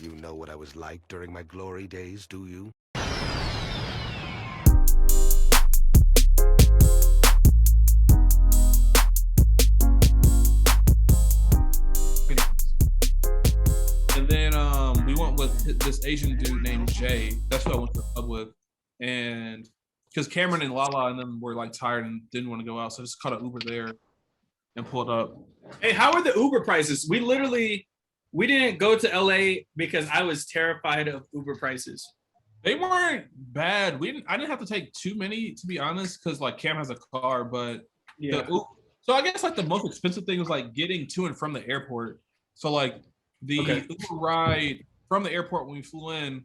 You know what I was like during my glory days, do you? And then we went with this Asian dude named Jay. That's who I went to the club with. And because Cameron and Lala and them were like tired and didn't want to go out, so I just caught an Uber there and pulled up. Hey, how are the Uber prices? We didn't go to LA because I was terrified of Uber prices. They weren't bad. I didn't have to take too many, to be honest, because like Cam has a car, but yeah. So I guess like the most expensive thing was like getting to and from the airport. So like the Uber ride from the airport when we flew in,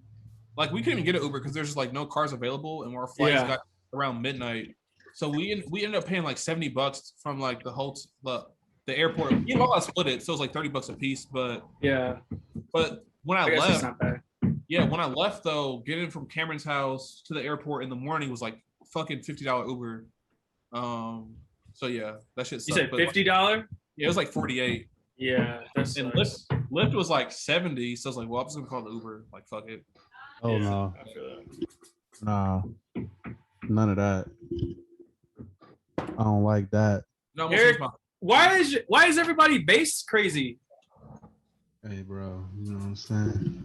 like we couldn't even get an Uber because there's just like no cars available, and our flights got around midnight. So we ended up paying like $70 from like the airport. You know, I split it, so it was like $30 a piece. But when I left, it's not bad. Yeah, when I left though, getting from Cameron's house to the airport in the morning was like fucking $50 Uber. So yeah, that shit sucked. You said $50? Yeah, it was like 48. Yeah, that's and Lyft was like 70. So I was like, well, I'm just gonna call the Uber. Like, fuck it. Oh yeah, no, nah, none of that. I don't like that. No, Eric, why is everybody base crazy? Hey, bro, you know what I'm saying?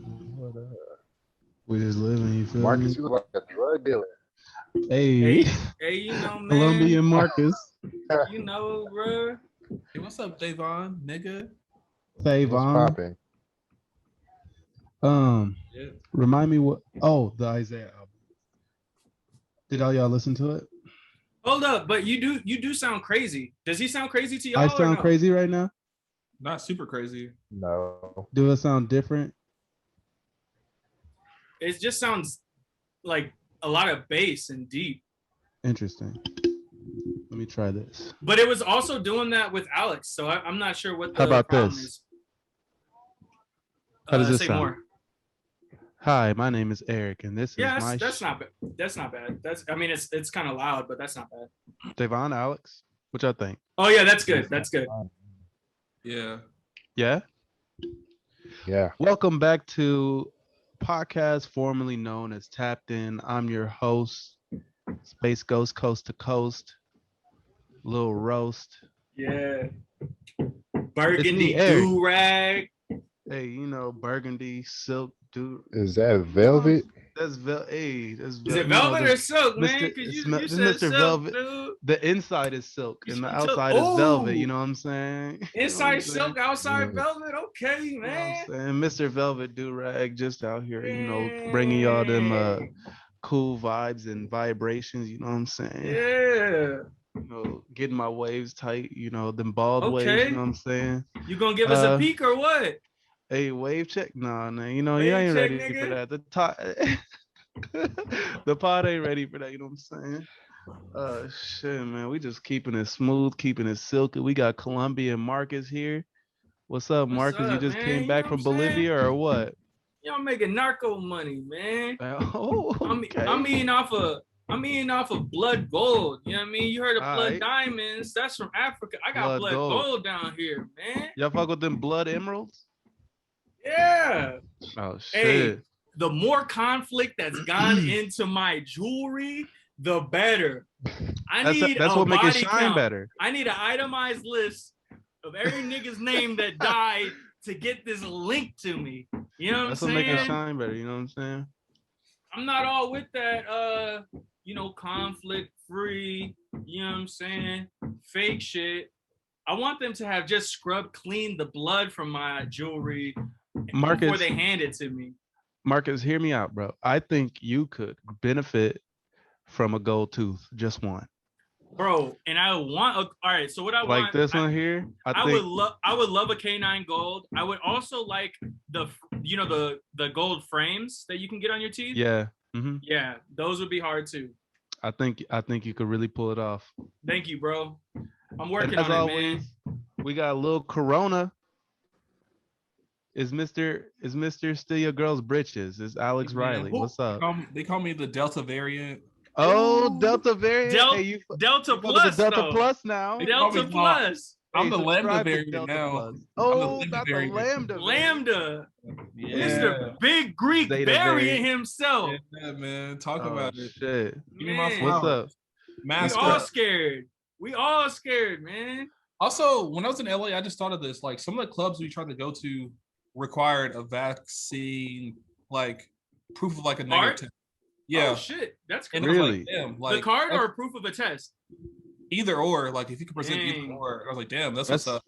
We just living. You feel Marcus, me? you look like a drug dealer. Hey, you know, man. Colombian Marcus. You know, bro. Hey, what's up, Davon, nigga? Davon. Remind me what? Oh, the Isaiah album. Did all y'all listen to it? Hold up, but you do sound crazy. Does he sound crazy to y'all? I sound crazy right now? Not super crazy. No. Do it sound different? It just sounds like a lot of bass and deep. Interesting. Let me try this. But it was also doing that with Alex, so I'm not sure what the How about problem this? is. How does this say sound? More. Hi, my name is Eric, and this is my. That's not bad. That's not bad. It's kind of loud, but that's not bad. Davon, Alex, what y'all think? Oh yeah, that's good. That's good. Yeah. Yeah. Yeah. Welcome back to podcast formerly known as Tapped In. I'm your host, Space Ghost Coast to Coast, Little Roast. Yeah. Burgundy do-rag. Hey, you know, burgundy silk dude. Is that velvet? That's velvet. Hey, that's velvet. Is it velvet or silk, man? Because you said Mr. silk, Velvet. dude. The inside is silk and the outside is velvet. You know what I'm saying? Inside silk, outside velvet. Okay, man. You know what Mr. Velvet do-rag just out here, you know, bringing y'all them cool vibes and vibrations. You know what I'm saying? Yeah. You know, getting my waves tight. You know, them bald waves. You know what I'm saying? You gonna give us a peek or what? Hey, wave check? Nah, man. You know, wave you ain't check, ready nigga. for that. The pod ain't ready for that. You know what I'm saying? Shit, man. We just keeping it smooth, keeping it silky. We got Colombian Marcus here. What's up, Marcus? You just came back from Bolivia or what? Y'all making narco money, man. Oh, okay. I'm eating off of blood gold. You know what I mean? You heard of blood diamonds? That's from Africa. I got blood gold down here, man. Y'all fuck with them blood emeralds? Yeah. Oh shit. Hey, the more conflict that's gone into my jewelry, the better. That's what makes it shine better. I need an itemized list of every nigga's name that died to get this link to me. You know what I'm saying? That's what makes it shine better. You know what I'm saying? I'm not all with that, conflict free, you know what I'm saying? Fake shit. I want them to have just scrubbed clean the blood from my jewelry before they hand it to me. Marcus, hear me out, bro. I think you could benefit from a gold tooth, just one. Bro, and I want all right. So what I like want, this one here, I would love a canine gold. I would also like the gold frames that you can get on your teeth. Yeah. Mm-hmm. Yeah, those would be hard too. I think you could really pull it off. Thank you, bro. I'm working on it, man. We got a little Corona. Is Mr. Steal Your Girl's Britches? Is Alex Riley? What's up? They call me the Delta variant. Oh, Delta variant. Delta Plus. Delta Plus now. Delta Plus. I'm the Lambda subscribe to variant Delta now. Plus. I'm the Oh, Lambda not the variant. Lambda. Lambda. Yeah. Mr. Big Greek Zeta variant variant. himself. Yeah, man. Talk Oh about it. shit. Give me my Man, What's flowers. up? we Mask all up. scared. We all scared, man. Also, when I was in LA, I just thought of this. Like some of the clubs we tried to go to required a vaccine, like proof of like a negative Card? test. Yeah. Oh shit, that's And crazy. I was Really? like, damn, The like card or proof of a test? either or, like if you could present either Dang. or, I was like, damn, that's what's up.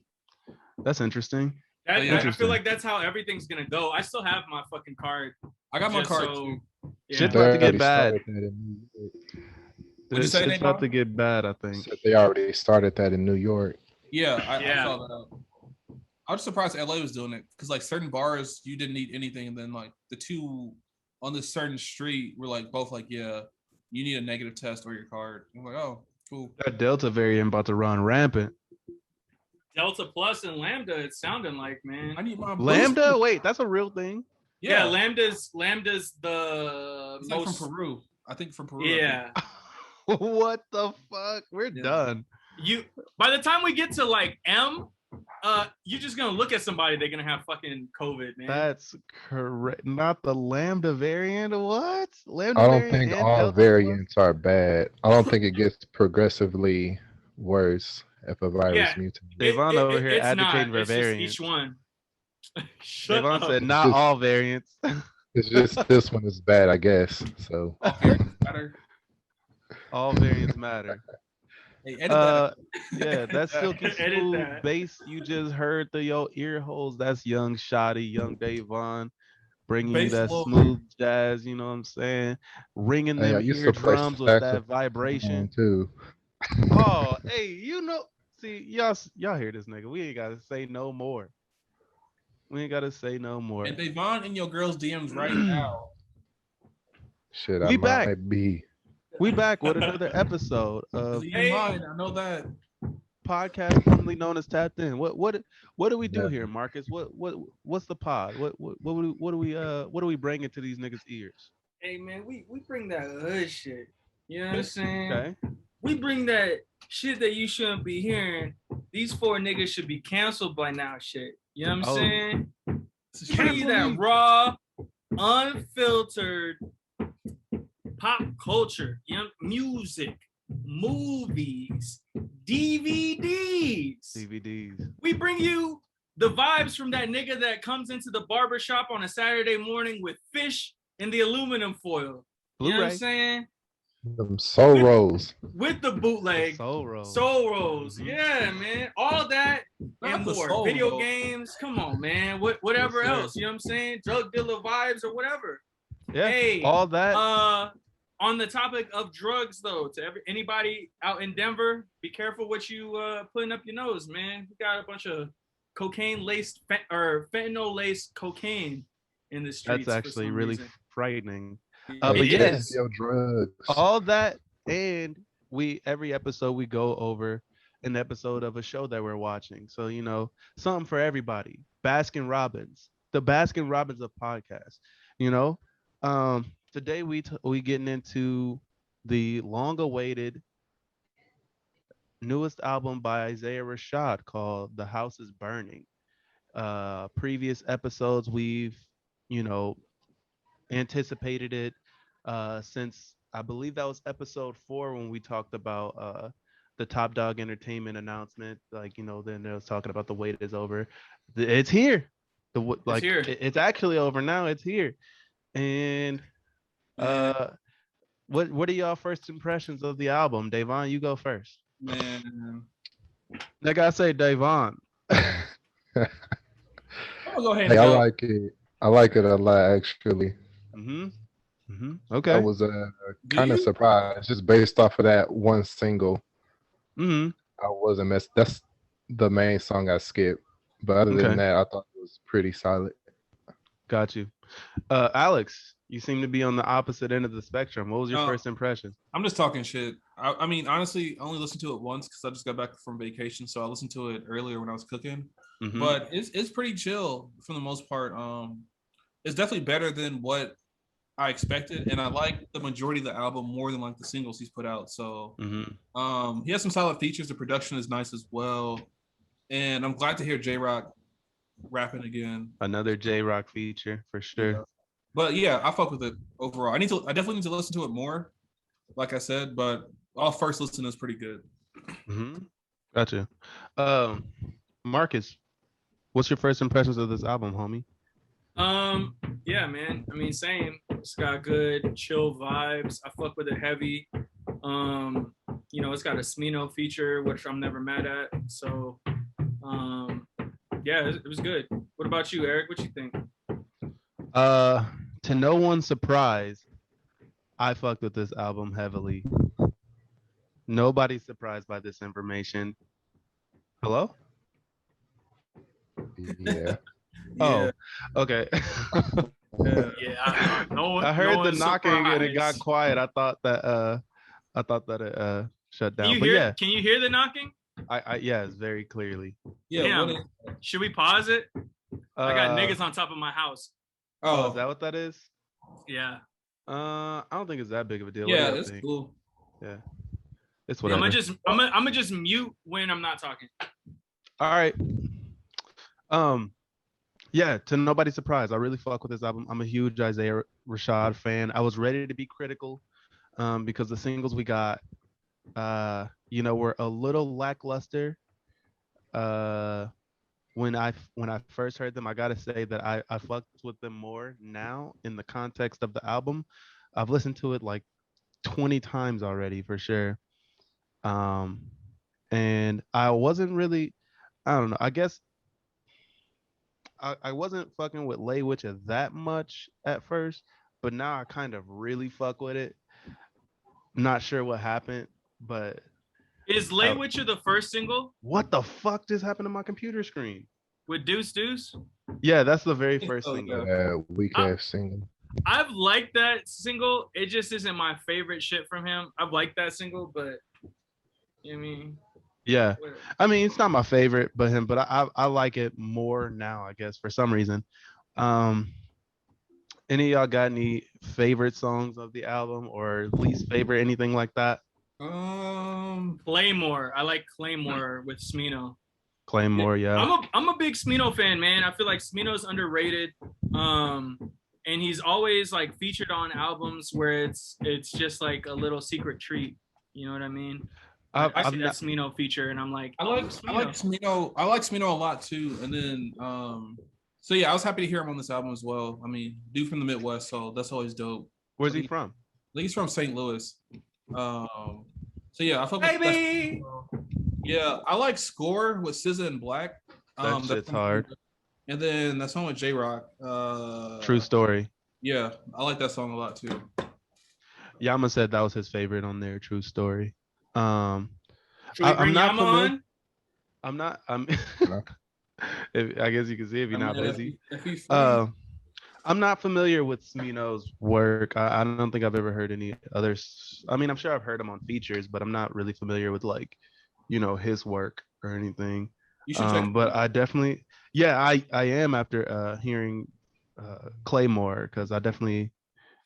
That's interesting. That, Yeah. I feel Interesting. like that's how everything's gonna go. I still have my fucking card. I got my just card so- too. Yeah. Shit's They about to get already bad. started that in New York. What'd you say, Shit's Nate? about to get bad, I think. Said they already started that in New York. Yeah, I Yeah. saw that. I was surprised LA was doing it because like certain bars you didn't need anything, and then like the two on this certain street were like both like, yeah, you need a negative test or your card. I'm like, oh, cool. That Delta variant about to run rampant. Delta Plus and Lambda, it's sounding like, man. I need my Lambda? booster. Wait, that's a real thing. Yeah, Yeah, Lambda's the it's like most. from Peru. I think from Peru. I think. Yeah, What the fuck? We're Yeah. done. you. By the time we get to like M, you're just gonna look at somebody. They're gonna have fucking COVID, man. That's correct. Not the Lambda variant. What? Lambda I don't variant think and all Delta Plus? variants are bad. I don't think it gets progressively worse if a virus Yeah. mutates. Devon over here it's advocating for It's just variants. each one. Shut Devon up. said not Just- all variants. It's just this one is bad, I guess. So All variants matter. All variants matter. Hey, edit that. Yeah, that silky Edit smooth that. bass you just heard through your ear holes. That's young Shotty, young Davon, bringing you Bass that little- smooth jazz. You know what I'm saying? Ringing Hey, I them used to play eardrums with that saxophone vibration. too. Oh, hey, you know, see, y'all hear this nigga? We ain't gotta say no more. We ain't gotta say no more. And Devon in your girl's DMs right now. Shit, We I back. might be. We back with another episode of He Hey. in mine, I know that. podcast formerly known as Tapped In. What do we do Yeah. here, Marcus? What's the pod? What do we bring into these niggas' ears? Hey man, we bring that hood shit. You know what I'm saying? Okay. We bring that shit that you shouldn't be hearing. These four niggas should be canceled by now, shit. You know what I'm Oh. saying? This is Bring you true. that raw, unfiltered pop culture, you know, music, movies, DVDs. DVDs. We bring you the vibes from that nigga that comes into the barber shop on a Saturday morning with fish in the aluminum foil. You know what I'm Blu-ray. saying? Them soul rolls. With the bootleg. Soul Roll. Soul Rolls, Mhm. yeah, man. All that Not and the more. Soul Video Roll. games, come on, man. Whatever Yes, sir. else, you know what I'm saying? Drug dealer vibes or whatever. Yeah. Hey, All that. on the topic of drugs, though, to anybody out in Denver, be careful what you putting up your nose, man. We got a bunch of cocaine laced or fentanyl laced cocaine in the streets. That's for actually some really reason. frightening. It but Hey, yes. is. Your drugs. All that, and every episode we go over an episode of a show that we're watching. So something for everybody. Baskin Robbins, the Baskin Robbins of podcasts. Today we getting into the long-awaited newest album by Isaiah Rashad called "The House Is Burning." Previous episodes we've anticipated it since I believe that was episode 4 when we talked about the Top Dog Entertainment announcement. Then they was talking about the wait is over. It's here. here. It's actually over now. It's here. And what are y'all first impressions of the album? Davon, you go first. Man. Like I say, Davon. I'm gonna go ahead and Hey, I go. like it. I like it a lot, actually. Okay. I was Do kind of you? surprised just based off of that one single. Mm-hmm. I wasn't messed. That's the main song I skipped. But other Okay. than that, I thought it was pretty solid. Got you. Alex, you seem to be on the opposite end of the spectrum. What was your No. first impression? I'm just talking shit. I mean, honestly, I only listened to it once because I just got back from vacation, so I listened to it earlier when I was cooking. Mhm. But it's pretty chill for the most part. It's definitely better than what I expected, and I like the majority of the album more than like the singles he's put out. So Mhm. he has some solid features. The production is nice as well. and I'm glad to hear J Rock rapping again. Another J Rock feature for sure. Yeah. But yeah, I fuck with it overall. I definitely need to listen to it more, like I said. But our first listen is pretty good. Mm-hmm. Gotcha. Marcus, what's your first impressions of this album, homie? Yeah, man. I mean, same. It's got good, chill vibes. I fuck with it heavy. It's got a Smino feature, which I'm never mad at. So, yeah, it was good. What about you, Eric? What you think? To no one's surprise, I fucked with this album heavily. Nobody's surprised by this information. Hello? Yeah. Oh, okay. Yeah. I heard the knocking and it got quiet. I thought that it shut down. Can you hear the knocking? Yes, very clearly. Yeah. Damn. Should we pause it? I got niggas on top of my house. Oh, is that what that is? Yeah. I don't think it's that big of a deal. Yeah, it's cool. Yeah. It's whatever. I'm gonna just mute when I'm not talking. All right. Yeah, to nobody's surprise, I really fuck with this album. I'm a huge Isaiah Rashad fan. I was ready to be critical because the singles we got were a little lackluster. When I first heard them, I gotta say that I fucked with them more now in the context of the album. I've listened to it like 20 times already for sure. And I wasn't really, I don't know, I guess I wasn't fucking with Lay Witcher that much at first, but now I kind of really fuck with it. Not sure what happened, but is Lay Witcher the first single? What the fuck just happened to my computer screen? With Deuce Deuce? Yeah, that's the very first single. Weak ass single. I've liked that single. It just isn't my favorite shit from him. I've liked that single, but I mean, yeah, I mean it's not my favorite, but I like it more now, I guess, for some reason. Any of y'all got any favorite songs of the album or least favorite, anything like that? Claymore. I like Claymore with Smino. Claymore, yeah. I'm a big Smino fan, man. I feel like Smino's underrated. And he's always like featured on albums where it's just like a little secret treat. You know what I mean? I see that Smino feature, and I'm like, I like Smino. I like Smino a lot too. And then, so yeah, I was happy to hear him on this album as well. I mean, dude from the Midwest, so that's always dope. Where's he from? I think he's from St. Louis. So yeah, I felt baby. Yeah, I like Score with SZA and Black. That shit's hard. And then that song with J Rock. True Story. Yeah, I like that song a lot too. Yama said that was his favorite on there. True Story. Should we bring Yama on? I'm not. I guess you can see if you're not busy. I'm not familiar with Smino's work. I don't think I've ever heard any others. I mean, I'm sure I've heard him on features, but I'm not really familiar with his work or anything. You should check. But I definitely, I am after hearing Claymore, because I definitely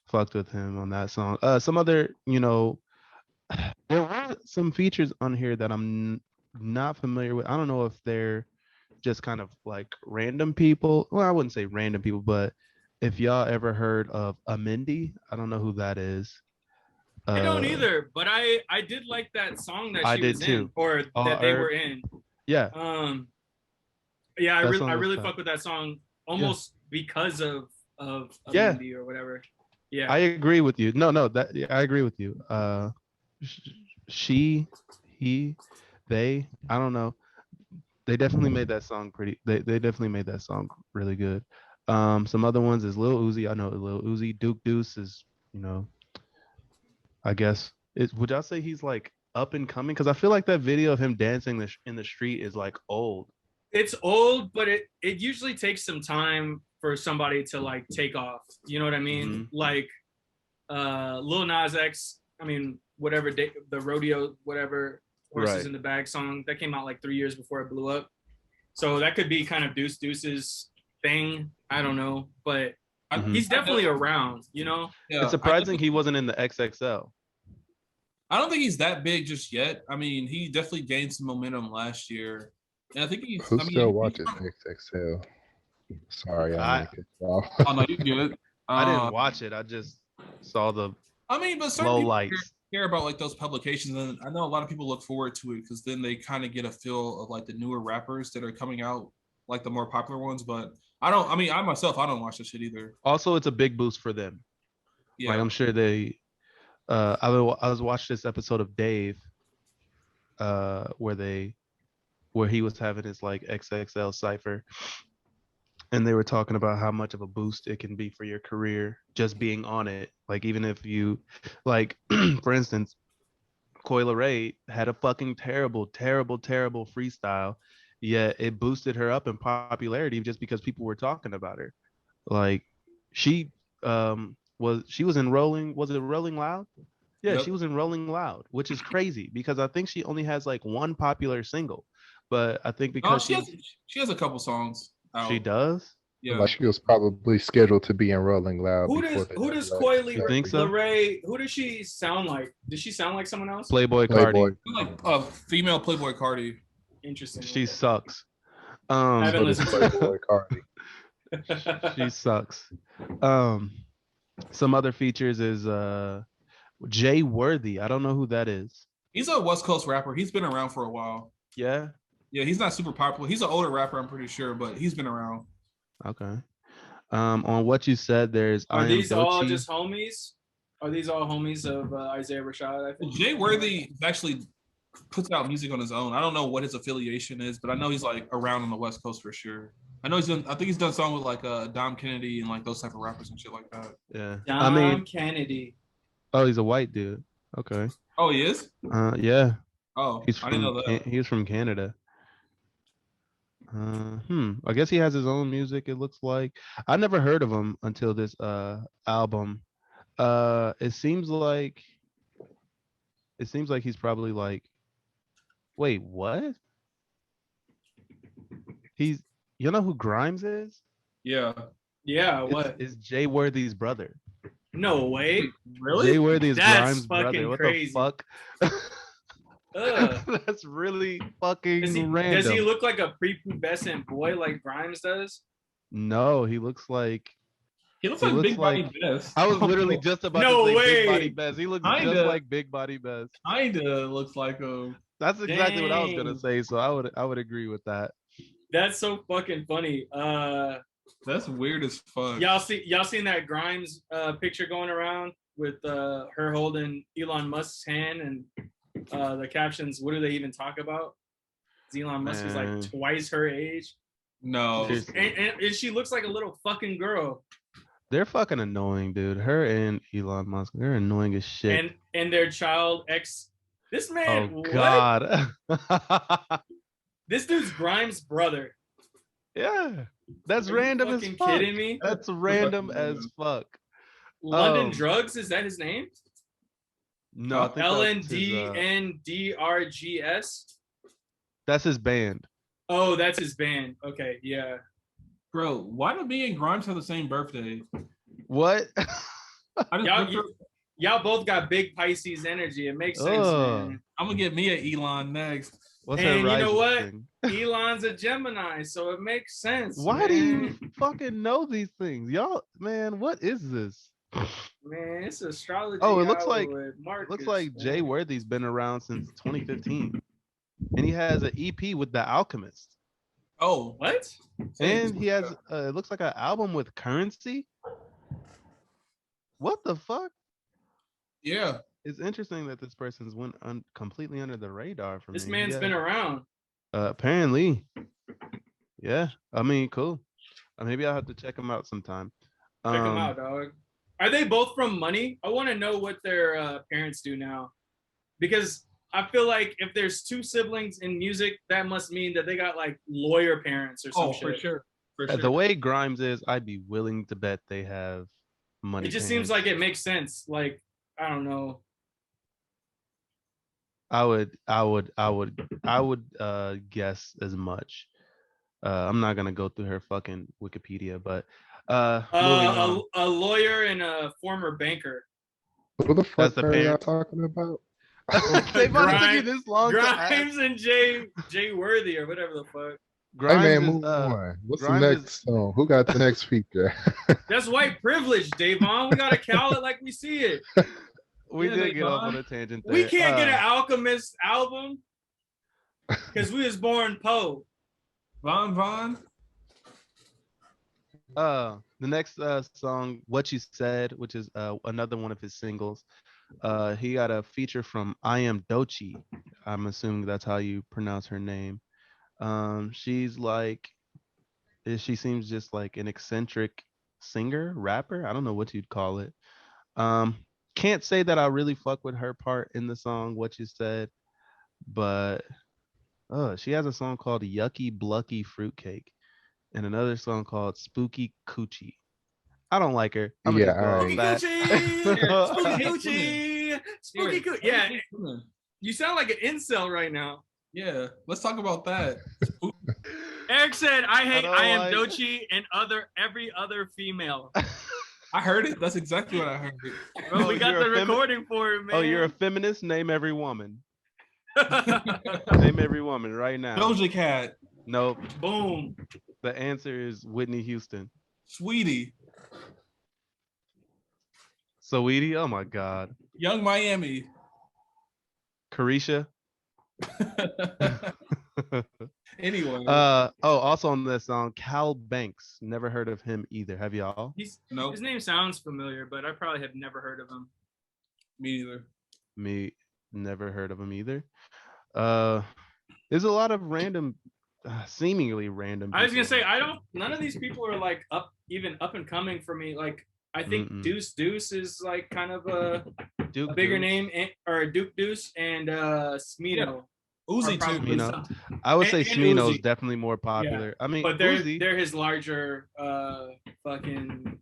fucked with him on that song. Some other, there were some features on here that I'm not familiar with. I don't know if they're just kind of like random people. Well, I wouldn't say random people, but if y'all ever heard of Amendi, I don't know who that is. I don't either, but I did like that song that she was in, or that they were in. Yeah. Yeah, I really fuck with that song almost because of Amendi or whatever. Yeah. I agree with you. I agree with you. She, he, they, I don't know. They definitely made that song they definitely made that song really good. Some other ones is Lil Uzi. I know Lil Uzi. Duke Deuce is, I guess would y'all say he's like up and coming? Because I feel like that video of him dancing in the street is like old. It's old, but it usually takes some time for somebody to like take off. You know what I mean? Mm-hmm. Like Lil Nas X, I mean, whatever the rodeo, whatever Horses in the Bag song that came out like 3 years before it blew up. So that could be kind of Deuce's thing. I don't know, but he's definitely around, Yeah, it's surprising he wasn't in the XXL. I don't think he's that big just yet. I mean, he definitely gained some momentum last year. And I think he's. Who I mean, still he's watches from, XXL? Sorry, I I mean to cut you off. oh no, you good. I didn't watch it. I just saw the I mean, but certain low people lights. care about like those publications, and I know a lot of people look forward to it because then they kind of get a feel of like the newer rappers that are coming out, like the more popular ones. But I don't. I mean, I myself, I don't watch this shit either. Also, it's a big boost for them. Yeah, Like I'm sure they. I was watching this episode of Dave, where he was having his like XXL cipher, and they were talking about how much of a boost it can be for your career just being on it. Like even if you, like, for instance, Coyle Ray had a fucking terrible, terrible, terrible freestyle, yet it boosted her up in popularity just because people were talking about her. Like she was in Rolling, was it Rolling Loud? Yeah, yep. she was in Rolling Loud, which is crazy because I think she only has like one popular single. But I think No, because she has a couple songs she out. does. Yeah. Like she was probably scheduled to be in Rolling Loud Who before does the who does WX Coy You think so? Leray? Who does she sound like? Does she sound like someone else? Playboy Playboy. Cardi. Like a female Playboy Cardi. Interesting. She sucks. I haven't So does listened to it. Playboy Cardi. She sucks. Some other features is Jay Worthy. I don't know who that is. He's a West Coast rapper. He's been around for a while. Yeah. Yeah, he's not super popular. He's an older rapper, I'm pretty sure, but he's been around. Okay. On what you said, there's Are these all Doechii. just homies? Are these all homies of Isaiah Rashad? I think Jay Worthy actually puts out music on his own. I don't know what his affiliation is, but I know he's like around on the West Coast for sure. I know I think he's done songs with like Dom Kennedy and like those type of rappers and shit like that. Yeah. Dom Kennedy. Oh, he's a white dude. Okay. Oh, he is? Yeah. Oh, He's I didn't from know that. he's from Canada. I guess he has his own music. It looks like I never heard of him until this album. It seems like he's probably like, wait, what? He's you know who Grimes is? Yeah. Yeah, what? It's Jay Worthy's brother. No way. Really? Jay Worthy is That's Grimes' brother. fucking What crazy. the fuck? Ugh. That's really fucking Does he random. look like a prepubescent boy like Grimes does? No, he looks like He looks He like looks Big Body like- Best. I was literally just about No to say way. Big Body Best. He looks just Kinda. like Big Body Best. Kinda looks like him. That's exactly what I was gonna Dang. say. So I would agree with that. That's so fucking funny. That's weird as fuck. Y'all seen that Grimes picture going around with her holding Elon Musk's hand and the captions, what do they even talk about? Elon Musk is Man. like twice her age. No. Seriously. And she looks like a little fucking girl. They're fucking annoying, dude. Her and Elon Musk, they're annoying as shit. And their child ex. This man, Oh what? God. This dude's Grimes' brother. Yeah, that's Are you random as fucking fuck. kidding me? That's random as fuck. London Drugs, is that his name? No, I think that's LNDNDRGS. That's his band. Oh, that's his band. Okay, yeah. Bro, why do me and Grimes have the same birthday? What? I just Y'all both got big Pisces energy. It makes sense, Ugh. man. I'm gonna get me an Elon next. What's And her you know rising what? thing? Elon's a Gemini, so it makes sense. Why do you man. fucking know these things, y'all? Man, what is this? Man, it's astrology. Oh, it looks hour like with Marcus, looks like Jay man. Worthy's been around since 2015, and he has an EP with The Alchemist, Oh, What? and he has it looks like an album with Currency. What the fuck? yeah. It's interesting that this person's went completely under the radar for This me. man's Yeah. been around. Apparently. Yeah. I mean, cool. Maybe I'll have to check him out sometime. Check them out, dog. Are they both from Money? I want to know what their parents do now, because I feel like if there's two siblings in music, that must mean that they got like lawyer parents or some Oh, shit. for sure. For The sure. way Grimes is, I'd be willing to bet they have money. It just seems like it makes sense. Like, I don't know. I would guess as much. I'm not gonna go through her fucking Wikipedia, but moving on. A lawyer and a former banker. Who the That's fuck the are y'all parents. talking about? Davon, it took you this long to ask. Grimes and Jay Worthy or whatever the fuck. Grimes hey man, is, move on. What's Grimes the next song? Who got the next feature? That's white privilege, Davon. We gotta call it like we see it. We Yeah, did get off Davon. on a tangent there. We can't get an Alchemist album because we was born Poe. Von. The next song, What You Said, which is another one of his singles. He got a feature from I Am Dochi. I'm assuming that's how you pronounce her name. She seems just like an eccentric singer, rapper. I don't know what you'd call it. Can't say that I really fuck with her part in the song, What You Said, but she has a song called Yucky Blucky Fruitcake and another song called Spooky Coochie. I don't like her. I'm gonna just go Spooky back. Coochie! Spooky Coochie! Yeah, you sound like an incel right now. Yeah, let's talk about that. Eric said, I am like... Dochi and every other female. I heard it. That's exactly what I heard. Bro, we got the recording for it, man. Oh, you're a feminist? Name every woman. Name every woman right now. Doja Cat. Nope. Boom. The answer is Whitney Houston. Sweetie. Saweetie? Oh my God. Young Miami. Carisha? Anyway. Also on this song, Cal Banks. Never heard of him either. Have y'all? His name sounds familiar, but I probably have never heard of him. Me either. Me never heard of him either. There's a lot of random, seemingly random. I was gonna say none of these people are like up and coming for me. Like I think Deuce is like kind of a bigger name, or Duke Deuce and Smino. Yeah. Uzi too. Smino. I would say Smino is Uzi. definitely more popular. Yeah. I mean, but Uzi. they're his larger fucking.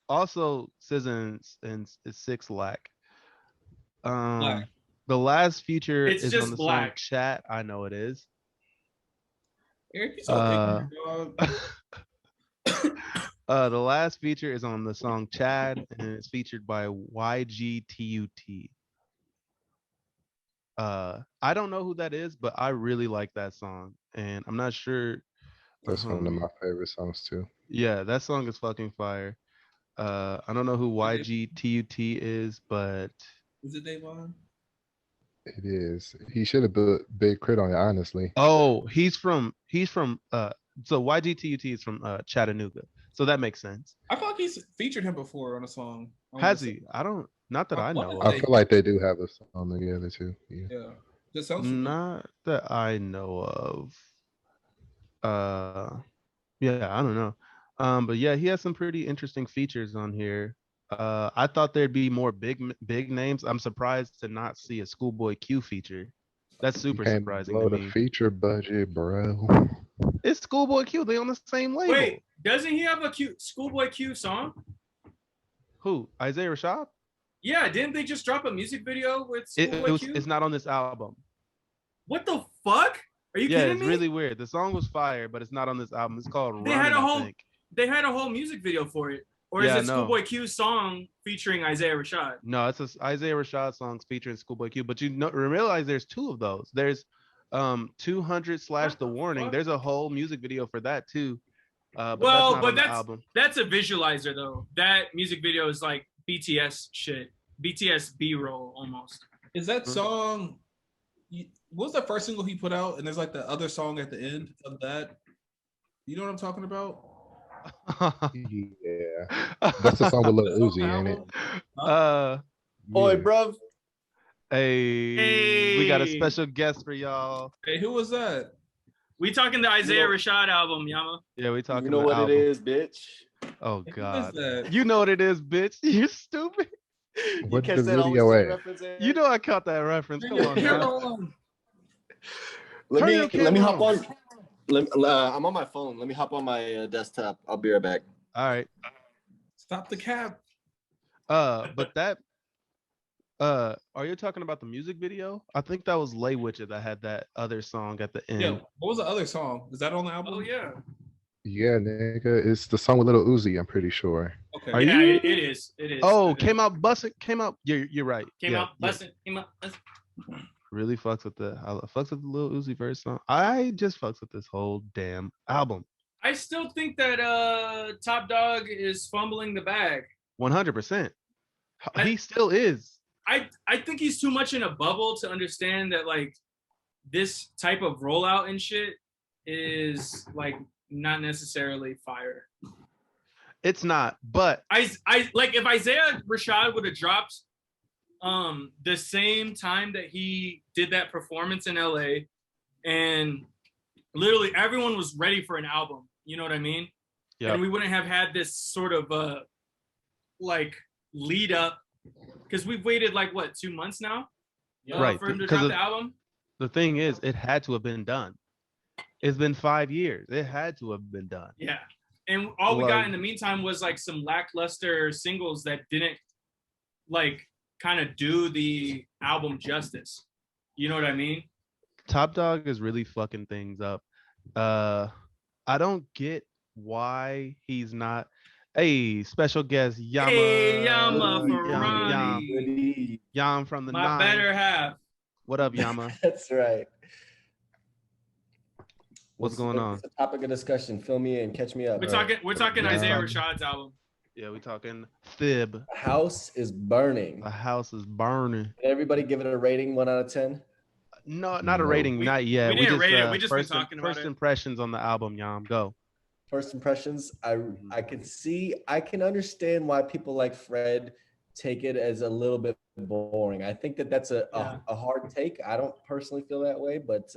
Also SZA and 6 Lack. The last feature is on the song Chat. I know it is. Eric, you so ignorant, dog. The last feature is on the song Chad, and it's featured by YGTUT. I don't know who that is, but I really like that song, and I'm not sure. That's one of my favorite songs too. Yeah, that song is fucking fire. I don't know who YGTUT is, but is it Davon? It is. He should have built Big Crit on it, honestly. Oh, he's from so YGTUT is from Chattanooga. So that makes sense. I feel like he's featured him before on a song. Has he? Not that I know of. I feel like they do have a song together too. Yeah. That sounds not that I know of. Yeah, I don't know. But yeah, he has some pretty interesting features on here. I thought there'd be more big names. I'm surprised to not see a Schoolboy Q feature. That's super surprising to me. The feature budget, bro. It's Schoolboy Q. They on the same label. Wait, doesn't he have a Schoolboy Q song? Who? Isaiah Rashad? Yeah, didn't they just drop a music video with Schoolboy Q? It's not on this album. What the fuck? Are you kidding me? Yeah, it's really weird. The song was fire, but it's not on this album. It's called They had a whole music video for it. Or is it Schoolboy Q's song featuring Isaiah Rashad? No, it's Isaiah Rashad songs featuring Schoolboy Q. But realize there's 2 of those. There's 200/The Warning. There's a whole music video for that too. But that's a visualizer though. That music video is like BTS shit, BTS B-roll almost. Is that song? What was the first single he put out? And there's like the other song at the end of that. You know what I'm talking about? Yeah, that's the song with Lil Uzi, ain't it? Boy, bruv. Hey, we got a special guest for y'all. Hey, who was that? We talking the Isaiah Rashad album, Yama. Yeah, we talking. You know what album. It is, bitch. Oh God, you know what it is, bitch. You stupid. What the video at? You know I caught that reference. Come on, man. Let me hop on. I'm on my phone. Let me hop on my desktop. I'll be right back. All right. Stop the cap. But that. Are you talking about the music video? I think that was Lay Witcher that had that other song at the end. Yeah. What was the other song? Is that on the album? Oh yeah. Yeah, nigga, it's the song with Lil Uzi. I'm pretty sure. Okay. Okay. Are Yeah, you? it is. It is. Oh, Okay. came out busting. Came out. You're right. Came Yeah, out yeah. busting. Came out busting. Really fucks with fucks with the Lil Uzi Vert song. I just fucks with this whole damn album. I still think that Top Dog is fumbling the bag. 100%. He still is. I think he's too much in a bubble to understand that like this type of rollout and shit is like not necessarily fire. It's not, but I like if Isaiah Rashad would have dropped the same time that he did that performance in LA, and literally everyone was ready for an album. You know what I mean? yeah, And we wouldn't have had this sort of like lead up, because we've waited like what 2 months now, right. for him to drop the album. The thing is, it had to have been done. It's been 5 years. It had to have been done. Yeah, and all we got in the meantime was like some lackluster singles that didn't like kind of do the album justice. You know what I mean? Top Dog is really fucking things up. I don't get why he's not. Hey, special guest Yama. Hey, Yama Yam Ferrani. Yam from the My nine. better half. What up, Yama? That's right. What's going on? What's the topic of discussion? Fill me in, catch me up. We're talking Isaiah Rashad's album. Yeah, we talking Fib. The house is burning. The house is burning. Did everybody give it a rating 1 out of 10? No, not a rating, not yet. We didn't rate it. We just just been talking about first it. impressions on the album, Yam. Go. First impressions, I can understand why people like Fred take it as a little bit boring. I think that's a hard take. I don't personally feel that way, but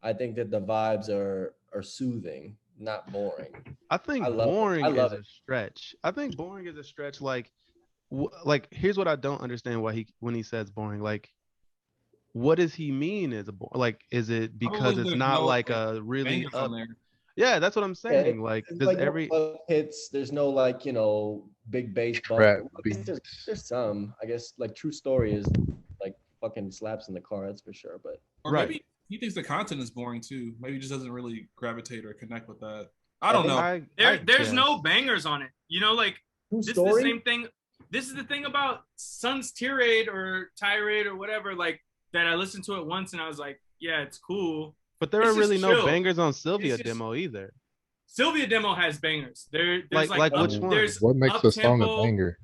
I think that the vibes are soothing, not boring. I think boring is a stretch. I think boring is a stretch. Like here's what I don't understand why when he says boring, like what does he mean is a like is it because it's not like a really up yeah, that's what I'm saying. Yeah, like there's every no hits, there's no like big bass bump. There's some, I guess, like True Story is like fucking slaps in the car, that's for sure. But maybe he thinks the content is boring too. Maybe he just doesn't really gravitate or connect with that. I don't know. There's no bangers on it. Like this is the same thing. This is the thing about Sun's tirade or whatever, like that I listened to it once and I was like, yeah, it's cool. But there are really no bangers on Sylvia Demo either. Sylvia Demo has bangers. There's like which one? What makes a song a banger?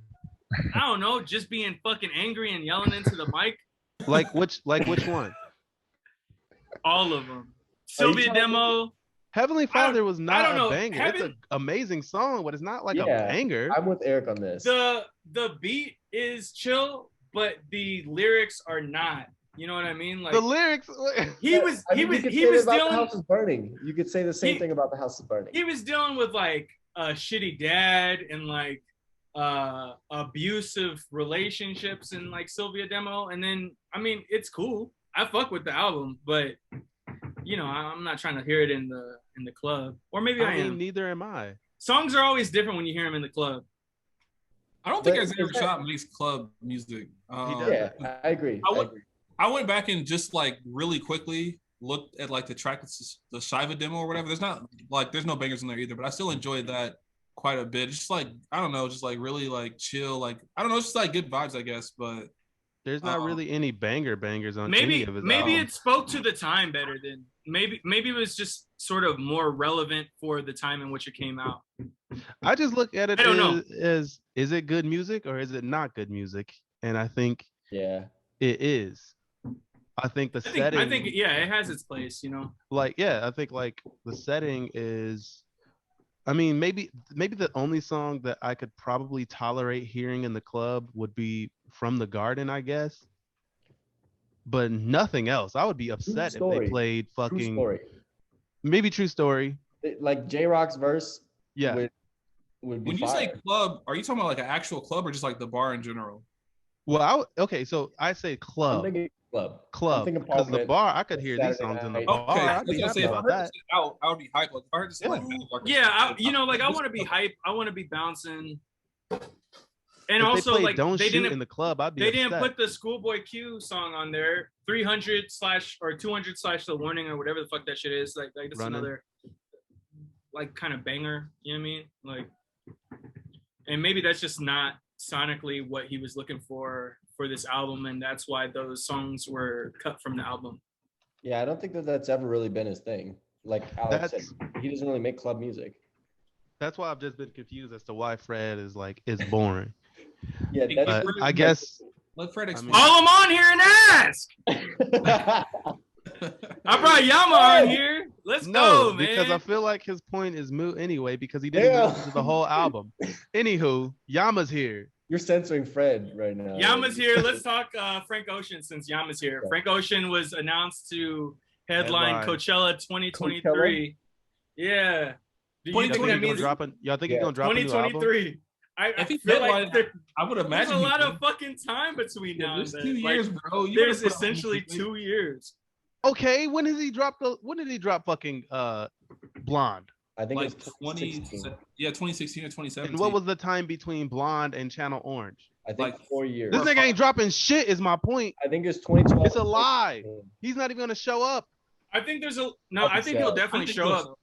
I don't know, just being fucking angry and yelling into the mic. Like which one? All of them. Sylvia Demo. Heavenly Father was not a banger. It's an amazing song, but it's not like a banger. I'm with Eric on this. The beat is chill, but the lyrics are not. You know what I mean? Like the lyrics. He was dealing. The house is burning. You could say the same thing about the house is burning. He was dealing with like a shitty dad and like abusive relationships and like Sylvia Demo. And then I mean, it's cool. I fuck with the album, but I'm not trying to hear it in the club. Or maybe I am. Neither am I. Songs are always different when you hear them in the club. I don't think Isaiah Rashad makes club music. I agree. I went back and just like really quickly looked at like the track, the Shiva demo or whatever. There's no bangers in there either, but I still enjoyed that quite a bit. It's just like, I don't know, just like really like chill. Like, I don't know, it's just like good vibes, I guess, but there's not really any bangers on maybe any of his maybe albums. It spoke to the time better than maybe it was just sort of more relevant for the time in which it came out. I just look at it I don't know. as is it good music or is it not good music? And I think it is. I think setting. I think it has its place, Like I think like the setting is. I mean, maybe the only song that I could probably tolerate hearing in the club would be From the Garden, I guess. But nothing else. I would be upset if they played fucking. Maybe True Story. Like J-Rock's verse. Yeah. Would be when you say club, are you talking about like an actual club or just like the bar in general? Well, so I say club. I'm thinking club. Because the bar, I could hear these songs in the bar. Okay, I'd be happy about that. I would be hyped. Like, if I heard this, I want to be hype. I want to be bouncing. And if also, they like, don't they shoot didn't in the club. I'd be. They didn't put the Schoolboy Q song on there. 300/ or 200/ The Warning or whatever the fuck that shit is. Like this is another like kind of banger. You know what I mean? Like, And maybe that's just not sonically what he was looking for this album, and that's why those songs were cut from the album. Yeah, I don't think that that's ever really been his thing. Like Alex said, he doesn't really make club music. That's why I've just been confused as to why Fred is boring. Yeah, that's but I guess let Fred explain. Call him on here and ask. I brought Yama on here. Let's go, man. Because I feel like his point is moot anyway because he didn't listen to the whole album. Anywho, Yama's here. You're censoring Fred right now. Yama's here. Let's talk Frank Ocean since Yama's here. Frank Ocean was announced to headline Coachella 2023. Coachella? Yeah. Do you think that means y'all think he's gonna drop 2023? I feel like I would imagine there's a lot of fucking time between now and then. 2 years, bro. There's essentially 2 years. Okay, when did he drop fucking Blonde? I think like it was 2016 or 2017. And what was the time between Blonde and Channel Orange? I think like 4 years. This nigga ain't dropping shit is my point. I think it's 2012. It's a lie. He's not even gonna show up. I think I think he'll definitely show up.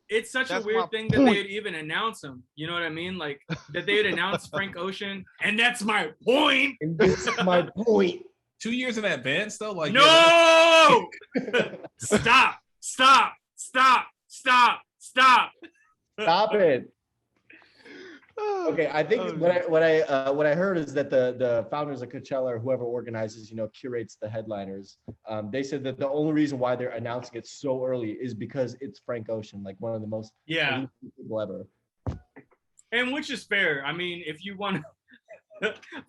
It's such a weird thing that they'd even announce him. You know what I mean? Like that they'd announce Frank Ocean, and that's my point. And this is my point. 2 years in advance, though. Like no, stop it. Okay, I think what I heard is that the founders of Coachella or whoever organizes, curates the headliners. They said that the only reason why they're announcing it so early is because it's Frank Ocean, like one of the most people ever. And which is fair. I mean, if you want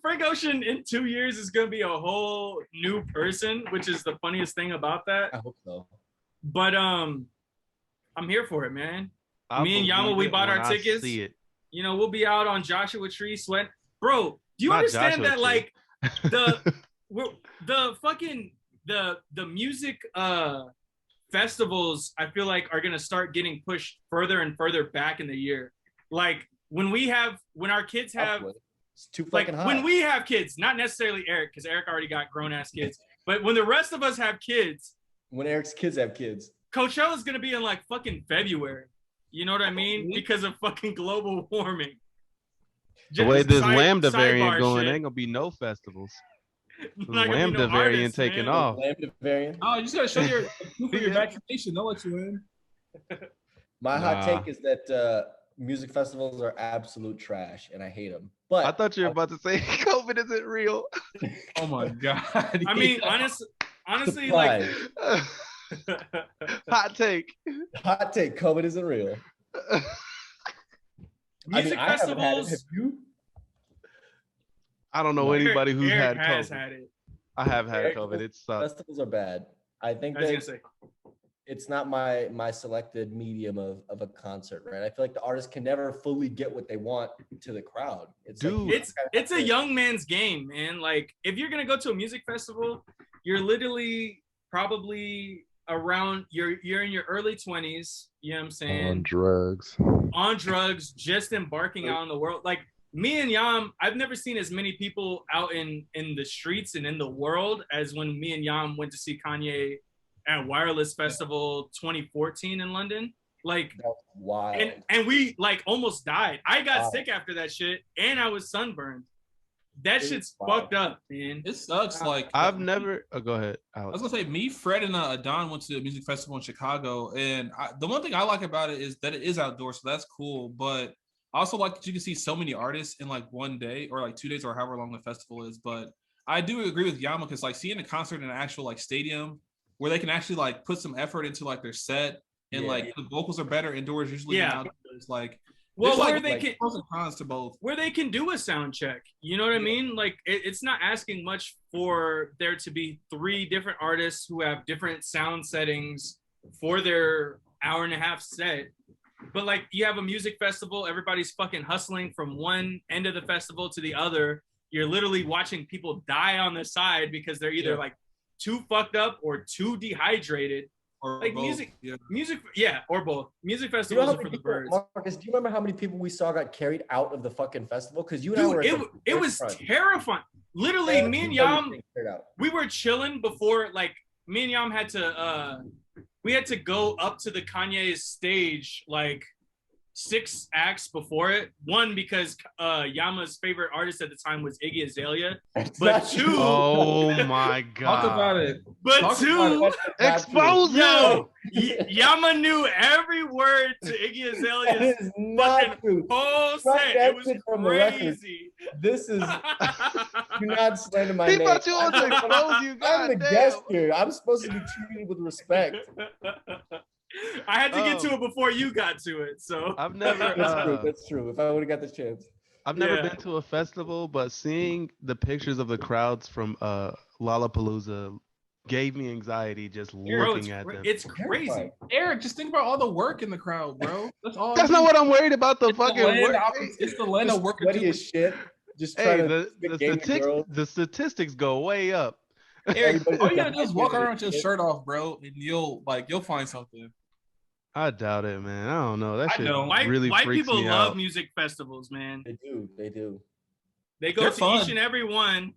Frank Ocean in 2 years is gonna be a whole new person, which is the funniest thing about that. I hope so. But I'm here for it, man. Me and Yama, we bought our tickets. We'll be out on Joshua Tree sweat. Bro, do you understand that like the music festivals I feel like are gonna start getting pushed further and further back in the year. Like when our kids have it's too fucking hot. When we have kids, not necessarily Eric, because Eric already got grown ass kids, but when the rest of us have kids, when Eric's kids have kids, Coachella's gonna be in like fucking February. You know what I mean? Because of fucking global warming. The way this Lambda variant going, ain't gonna be no festivals. Lambda variant taking off. Lambda variant. Oh, you just gotta show your proof of your vaccination. They'll let you in. My hot take is that music festivals are absolute trash, and I hate them. But I thought you were about to say COVID isn't real. Oh my god! I mean, honestly, like. Hot take. COVID isn't real. Music festivals. Have you? I don't know anybody who's Eric had has COVID. had it. I have had COVID. It sucks. Festivals are bad. I think it's not my selected medium of a concert, right? I feel like the artist can never fully get what they want to the crowd. It's a young man's game, man. Like if you're gonna go to a music festival, you're literally probably around you're in your early 20s, you know what I'm saying? On drugs, just embarking out in the world. Like me and Yam, I've never seen as many people out in the streets and in the world as when me and Yam went to see Kanye at Wireless Festival 2014 in London. Like wild. And we like almost died. I got sick after that shit and I was sunburned. That shit's fucked up, man. It sucks. Like I've never. Go ahead, Alex. I was gonna say, me, Fred, and Don went to a music festival in Chicago, and the one thing I like about it is that it is outdoors, so that's cool. But I also like that you can see so many artists in like one day or like 2 days or however long the festival is. But I do agree with Yama because like seeing a concert in an actual like stadium where they can actually like put some effort into like their set and like the vocals are better indoors usually than outdoors. Like. Well, where they can pros and cons to both. Where they can do a sound check, you know what I mean? Like it's not asking much for there to be 3 different artists who have different sound settings for their hour-and-a-half set. But like you have a music festival, everybody's fucking hustling from one end of the festival to the other. You're literally watching people die on the side because they're either like too fucked up or too dehydrated. Or like both. music, or both. Music festivals are for the birds. Marcus, do you remember how many people we saw got carried out of the fucking festival? Because you and I were it was terrifying. Literally, me and Yam, we were chilling before. Like me and Yam had to, we had to go up to the Kanye's stage like 6 acts before it. One, because Yama's favorite artist at the time was Iggy Azalea. But 2, oh my god, Talk about it. But Talk 2, expose him. yo, Yama knew every word to Iggy Azalea's That is not fucking true. whole Strike set. that It was shit from the record. crazy. This is do not slander my He name. thought you wanted to expose you. I'm God the damn. guest here. I'm supposed to be treated with respect. I had to get to it before you got to it, so I've never. That's true. If I would have got the chance. I've never Yeah. been to a festival, but seeing the pictures of the crowds from Lollapalooza gave me anxiety just looking at them. It's crazy. Terrifying. Eric, just think about all the work in the crowd, bro. That's all. That's not what I'm worried about. The It's the fucking land work. it's the land of Just work. sweaty as shit. Just Hey, trying to the gaming girls. statistics go way up. Eric, all you gotta do is Everybody's walk got around with your shit. shirt off, bro, and you'll find something. I doubt it, man. I don't know. That I shit know. really White freaks people me love out. music festivals, man. They do. They do. They go They're to fun. each and every one.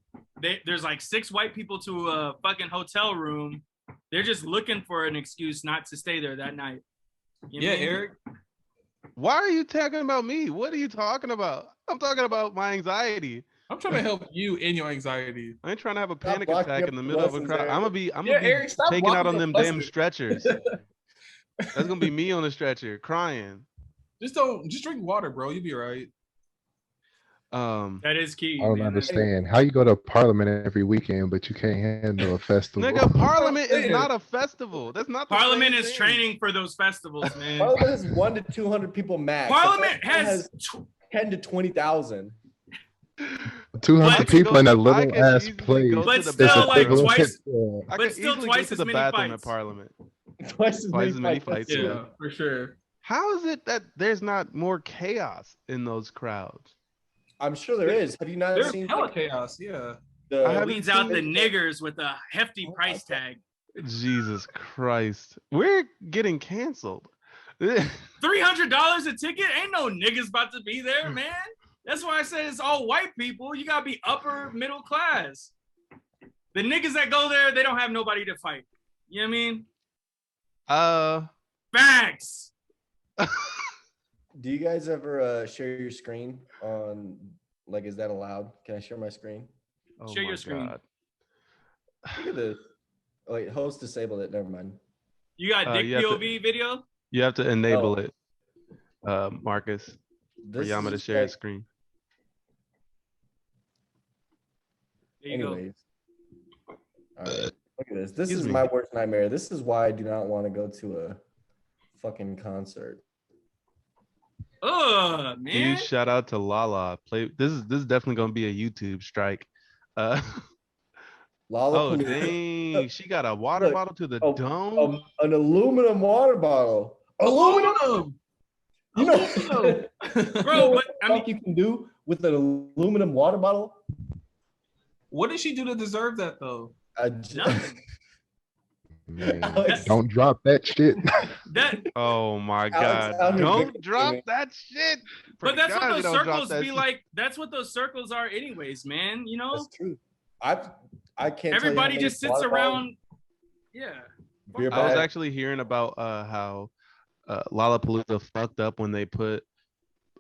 There's like 6 white people to a fucking hotel room. They're just looking for an excuse not to stay there that night. You know Yeah, what I mean? Eric. Why are you talking about me? What are you talking about? I'm talking about my anxiety. I'm trying to help you in your anxiety. I ain't trying to have a Stop panic blocking attack up in the the middle of a lessons, crowd. Eric. I'm gonna be Yeah, Eric, stop taking out blocking on them the damn lessons. stretchers. That's gonna be me on the stretcher crying. Just drink water, bro. You'll be all right. That is key. I don't man. understand how you go to Parliament every weekend, but you can't handle a festival. Nigga, Parliament is saying. not a festival. That's not the Parliament same is thing. training for those festivals, man. Parliament has 100 to 200 people max. Parliament The festival has 10 to 20,000. 200 But- people in a I little could ass easily place. go But to the still, like, bathroom. twice- I but could still easily twice go as to the many bathroom fights. at Parliament. Twice as Twice as many fights. Yeah. Yeah, for sure. How is it that there's not more chaos in those crowds? I'm sure there is. Have you not There's seen hella chaos. Yeah. the I haven't Weeds out the seen- niggers with a hefty price tag. Jesus Christ. We're getting canceled. $300 a ticket? Ain't no niggas about to be there, man. That's why I said it's all white people. You gotta be upper middle class. The niggas that go there, they don't have nobody to fight. You know what I mean? Facts. Do you guys ever share your screen on, like, is that allowed? Can I share my screen? Oh Share my your screen. God. Look at this. Oh, wait, host disabled it. Never mind. You got dick you have to- POV video? You have to enable Oh. it, Marcus, for This Yama to is share his like- screen. There you go. Anyways. All right. Look at this. This Excuse is me. my worst nightmare. This is why I do not want to go to a fucking concert. Ugh, man. Huge shout out to Lala. This is definitely gonna be a YouTube strike. Oh Lollapalooza. dang, she got a water Look, bottle to the oh, dome. An aluminum water bottle. Aluminum. You know, Aluminum. Bro, but I mean, what you can do with an aluminum water bottle? What did she do to deserve that though? nothing. Man, Alex- don't drop that shit. That, Oh my Alex, God! I'm Don't good. drop that shit. but that's God, what you those don't drop circles that be shit. like. That's what those circles are, anyways, man. You know, That's true. I can't. tell you how everybody many just sits water bottles, around. Yeah. beer I was bags- actually hearing about how Lollapalooza fucked up when they put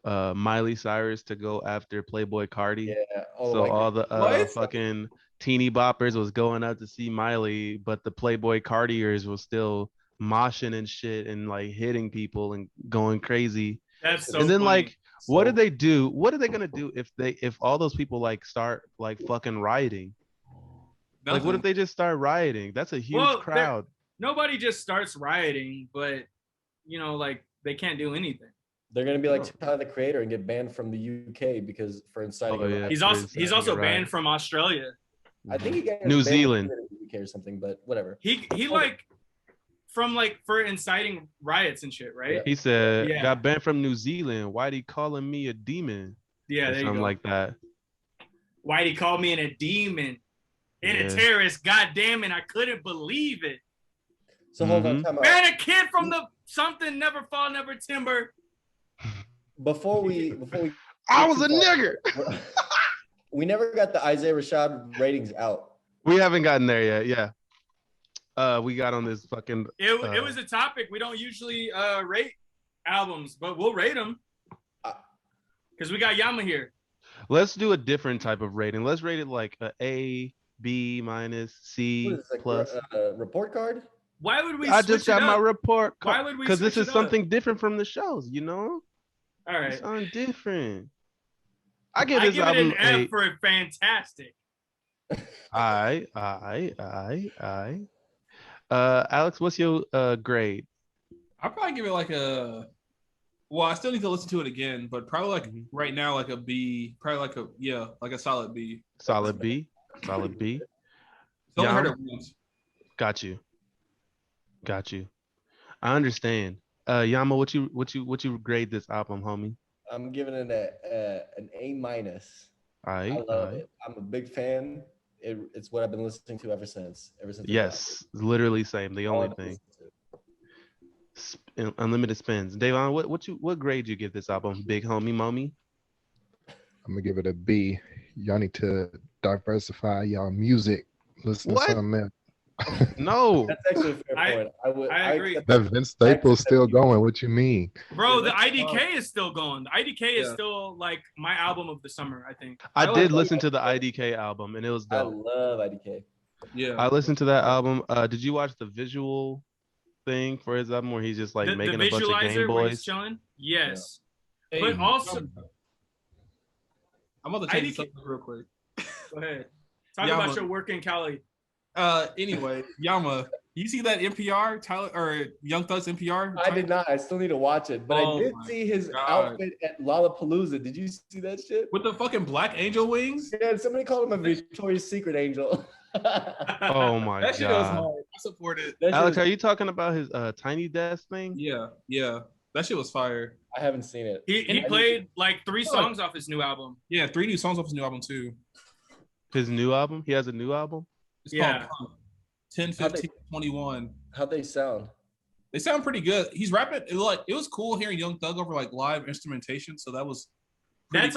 Miley Cyrus to go after Playboy Cardi. Yeah. Oh, So like, all the What? fucking teeny boppers was going out to see Miley, but the Playboy Cartiers was still moshing and shit and like hitting people and going crazy. That's so and then funny. like, what so- did they do? What are they gonna do if all those people like start like fucking rioting? Like, what if they just start rioting? That's a huge Well, they're- crowd. nobody just starts rioting, but you know, like they can't do anything. They're gonna be like Tyler the Creator and get banned from the UK because for inciting. Oh, a yeah. riot. He's for also inciting a riot. banned from Australia. I think he got New banned Zealand. in the UK or something, but whatever. He like from like for inciting riots and shit, right? He said, Yeah. got banned from New Zealand. Why'd he calling me a demon? Yeah, Or there you something go. like that. Why'd he call me a demon and Yeah. a terrorist? God damn it, I couldn't believe it. So hold on, Mhm. time out. Man, a kid from the something never fall, never timber. Before we I was a too far, nigger. we never got the Isaiah Rashad ratings out. We haven't gotten there yet. Yeah. We got on this fucking. It was a topic we don't usually rate. albums, but we'll rate them because we got Yama here. Let's do a different type of rating. Let's rate it like A, B minus, C What is this, plus. report card? Why would we? I just got my report Why card would we? because this switch is it up? something different from the shows. You know, All right. it's something different. I I give this give it album an F a. for fantastic. I. Alex, what's your grade? I'll probably give it like a. Well, I still need to listen to it again, but probably like right now, like a B. Probably like a solid B. Solid B. Solid B. Only heard Yam? it once. Got you. I understand. Yama, what you grade this album, homie? I'm giving it an A minus. I I love it. I'm a big fan. It's what I've been listening to ever since. Yes, literally same. The only thing. Unlimited spins. Davon, what grade you give this album, big homie, mommy? I'm gonna give it a B. Y'all need to diversify y'all music. Listen to something else. No. That's actually a fair point. I agree. That Vince Staples still going. What you mean? Bro, Yeah, the IDK is still going. The IDK is Yeah. still like my album of the summer, I think. I did like listen to the IDK album and it was I dope. love IDK. Yeah. I listened to that album. Did you watch the visual thing for his album where he's just like making a bunch of Game where he's Boys? chilling? Yes. Hey, But also, I'm about to change IDK something real quick. go ahead. Talk Yama. about your work in Cali. Anyway, Yama, you see that NPR Tyler or Young Thug's NPR? I did not. I still need to watch it, but Oh I did my see his God. outfit at Lollapalooza. Did you see that shit? With the fucking black angel wings. Yeah, somebody called him a Victoria's Secret angel. Oh my That shit was god. hard. I support it. That shit Alex, was- are you talking about his tiny desk thing? Yeah. That shit was fire. I haven't seen it. He played like 3 songs off his new album. Yeah, 3 new songs off his new album too. His new album? He has a new album? It's Yeah. called 10, 15, 21. How'd they sound? They sound pretty good. He's rapping. It was cool hearing Young Thug over like live instrumentation. So that was. pretty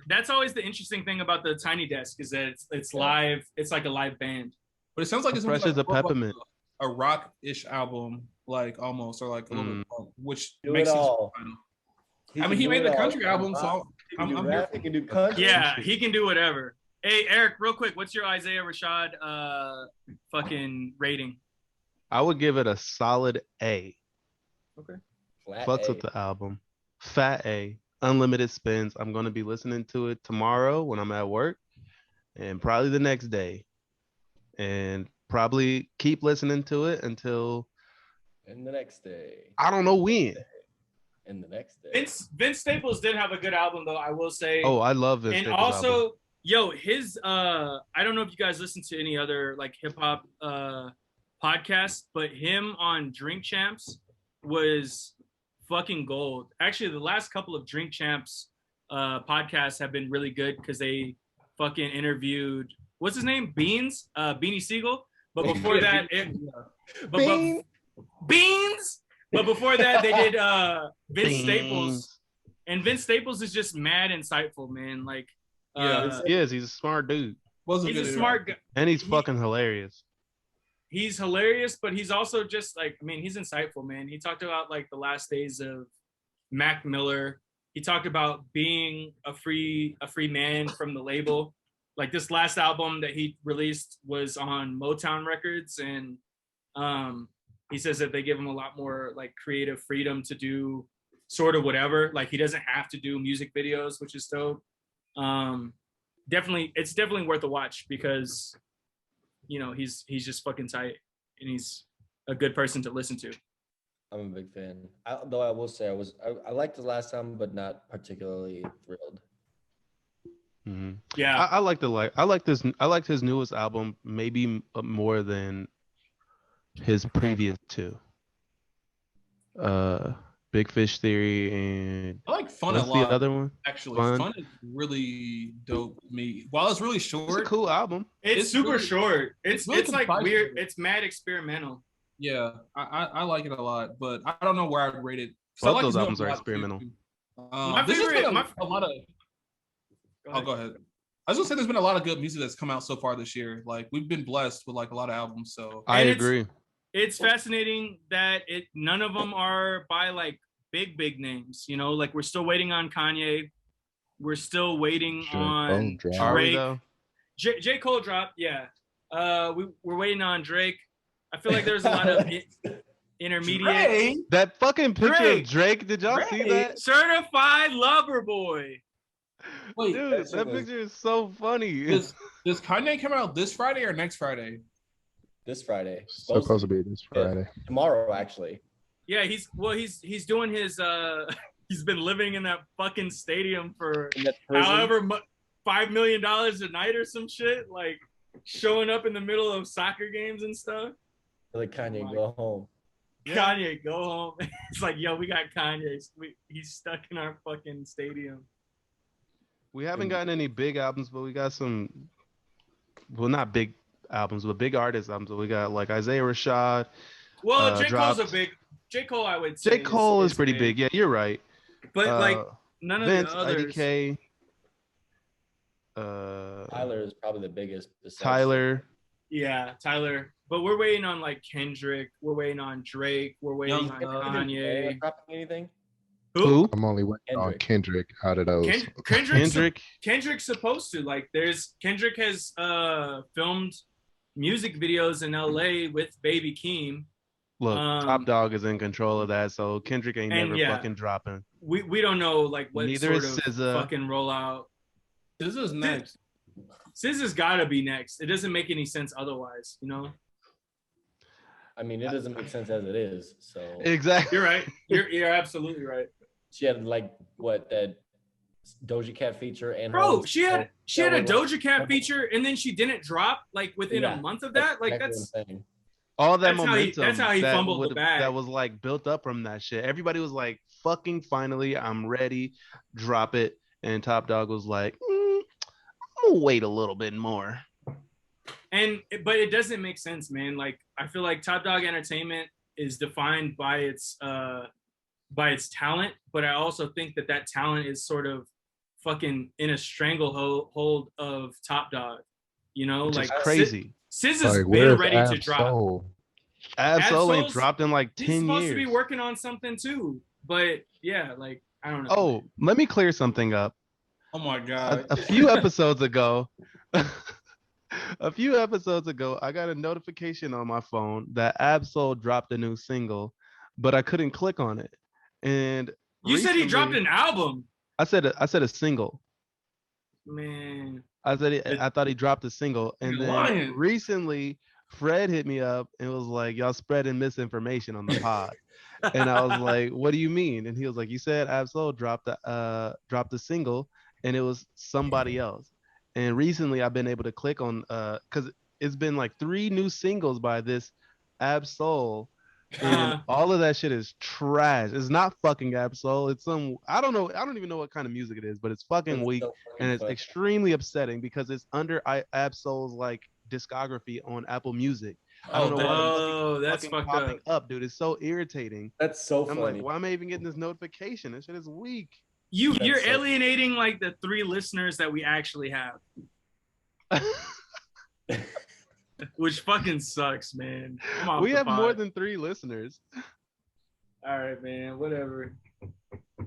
That's always the interesting thing about the Tiny Desk is that it's live. It's like a live band. But it sounds like it's Fresh like as a more of, like, peppermint. a rock-ish album, like almost, or like a little bit, which Do makes it sense. all. I mean, he made the country album, so He can I'm do here. rap, he can do country. Yeah, he can do whatever. Hey, Eric, real quick, what's your Isaiah Rashad fucking rating? I would give it a solid A. Flat Fucks A. with the album. Fat A. Unlimited spins. I'm gonna be listening to it tomorrow when I'm at work, and probably the next day, and probably keep listening to it until And the next day. I don't know when. And the next day. Vince Staples did have a good album though, I will say. Oh, I love this. and also, his I don't know if you guys listen to any other like hip hop podcasts, but him on Drink Champs was fucking gold. Actually, the last couple of Drink Champs podcasts have been really good because they fucking interviewed what's his name? Beanie Siegel. But before that, Beans. But before that, they did Vince Staples, and Vince Staples is just mad insightful, man. Like, he is. He's a smart dude, Wasn't he's a good smart guy. and he's fucking hilarious. He's hilarious, but he's also just like, I mean, he's insightful, man. He talked about like the last days of Mac Miller. He talked about being a free man from the label. Like this last album that he released was on Motown Records, and he says that they give him a lot more like creative freedom to do sort of whatever. Like he doesn't have to do music videos, which is dope. It's definitely worth a watch because he's just fucking tight and he's a good person to listen to. I'm a big fan. Though I will say I liked the last time, but not particularly thrilled. Mm-hmm. Yeah, I liked his newest album maybe more than his previous two. Big Fish Theory and I like Fun what's a lot. the other one? Actually, Fun. Fun is really dope to me. While it's really It's a short, cool album. it's super really- short. It's really like concise. weird. It's mad experimental. yeah, I like it a lot, but I don't know where I'd rate it. 'Cause I Both like those his new albums are album a lot, too. experimental. My There's just favorite- been my- a lot of. Go ahead. I was gonna say there's been a lot of good music that's come out so far this year. Like we've been blessed with like a lot of albums. So I And agree. It's fascinating that none of them are by like big names. You know, like we're still waiting on Kanye. We're still waiting on Drake. Are we Drake. though? J. Cole dropped, yeah. We're waiting on Drake. I feel like there's a lot of intermediate. Drake? That fucking picture Drake. of Drake. Did y'all see that? Certified Lover Boy. Wait, Dude, that picture is so funny. does Kanye come out this Friday or next Friday? This Friday. Supposed to be this Friday. Tomorrow, actually. Yeah, he's doing his he's been living in that fucking stadium for however $5 million a night or some shit, like showing up in the middle of soccer games and stuff. Like Kanye, go home. Kanye, go home. It's like, yo, we got Kanye. He's stuck in our fucking stadium. We haven't gotten any big albums, but we got some. Well, not big albums, but big artist albums. We got like Isaiah Rashad. Well, J. Cole's a big. J. Cole, I would say. J. Cole is pretty big. Yeah, you're right. But like none of Vince, the others. IDK. Tyler is probably the biggest. Tyler. Yeah, Tyler. But we're waiting on like Kendrick. We're waiting on Drake. We're waiting on Kanye. Dropping anything? Who? I'm only waiting on Kendrick out of those. Kendrick's supposed to. Like, Kendrick has filmed music videos in LA with Baby Keem. Look, Top Dog is in control of that, so Kendrick ain't never fucking dropping. We don't know like what Neither sort is of SZA. fucking rollout. SZA's next. SZA's gotta be next. It doesn't make any sense otherwise, you know. I mean, it doesn't make sense as it is. So exactly, you're right. You're absolutely right. She had like that Doja Cat feature and bro, she had a Doja Cat feature and then she didn't drop like within a month of that. Like that's all that momentum. That's how he fumbled the bag. That was like built up from that shit. Everybody was like, "Fucking finally, I'm ready, drop it." And Top Dog was like, "I'm gonna wait a little bit more." But it doesn't make sense, man. Like I feel like Top Dog Entertainment is defined by its talent, but I also think that talent is sort of fucking in a stranglehold of Top Dog. You know, which like is crazy. SZA's been ready to drop. Ab-Soul ain't dropped in like 10 years. He's supposed to be working on something too, but yeah, like I don't know. Oh, let me clear something up. Oh my god! A few episodes ago, I got a notification on my phone that Ab-Soul dropped a new single, but I couldn't click on it. And you said he dropped an album. I said a single. Man, I thought he dropped a single, and then recently Fred hit me up and was like, "Y'all spreading misinformation on the pod," and I was like, "What do you mean?" And he was like, "You said Ab-Soul dropped the single, and it was somebody else." And recently, I've been able to click on because it's been like 3 new singles by this Ab-Soul. And all of that shit is trash. It's not fucking Ab-Soul. It's some I don't even know what kind of music it is, but it's fucking weak and it's extremely upsetting because it's under Ab-Soul's like discography on Apple Music. I don't know why that's fucking fucked popping up, dude. It's so irritating. That's so I'm funny. like, why am I even getting this notification? This shit is weak. You're alienating like the 3 listeners that we actually have. Which fucking sucks, man. We have more than 3 listeners. All right, man. Whatever.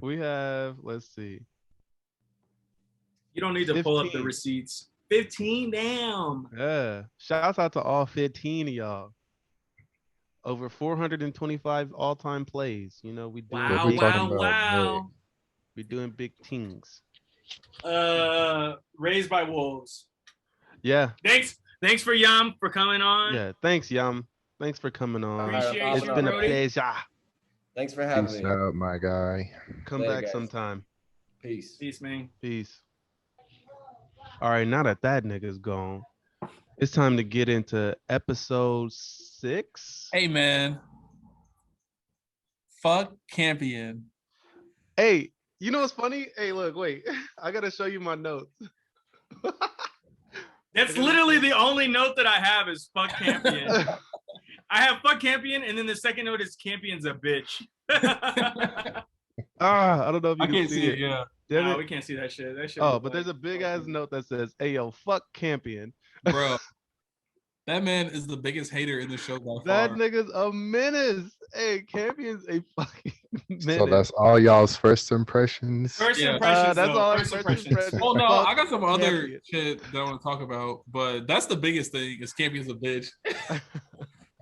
We have, let's see. You don't need to 15. Pull up the receipts. 15, damn. Yeah. Shouts out to all 15 of y'all. Over 425 all-time plays. You know, we do. Wow. We doing big things. Raised by Wolves. Yeah. Thanks for Yam for coming on. Yeah, thanks Yam. Thanks for coming on. Appreciate it's been a pleasure. Thanks for having me. Peace out, my guy. Come back sometime. Peace. Peace, man. Peace. All right, now that nigga's gone, it's time to get into episode 6. Hey, man. Fuck Campion. Hey, you know what's funny? Hey, look, wait. I got to show you my notes. That's literally the only note that I have is fuck Campion. I have fuck Campion, and then the second note is Campion's a bitch. I don't know if you can see it. Yeah. No, we can't see that shit. Oh, but there's a big ass note that says, "Hey, yo, fuck Campion." Bro. That man is the biggest hater in the show by That far. nigga's a menace. Hey, Campion's a fucking menace. So that's all y'all's first impressions. First Yeah. impressions, that's though. all. First impressions. Oh no, Fuck I got some other Campion. shit that I want to talk about, but that's the biggest thing. Is Campion's a bitch.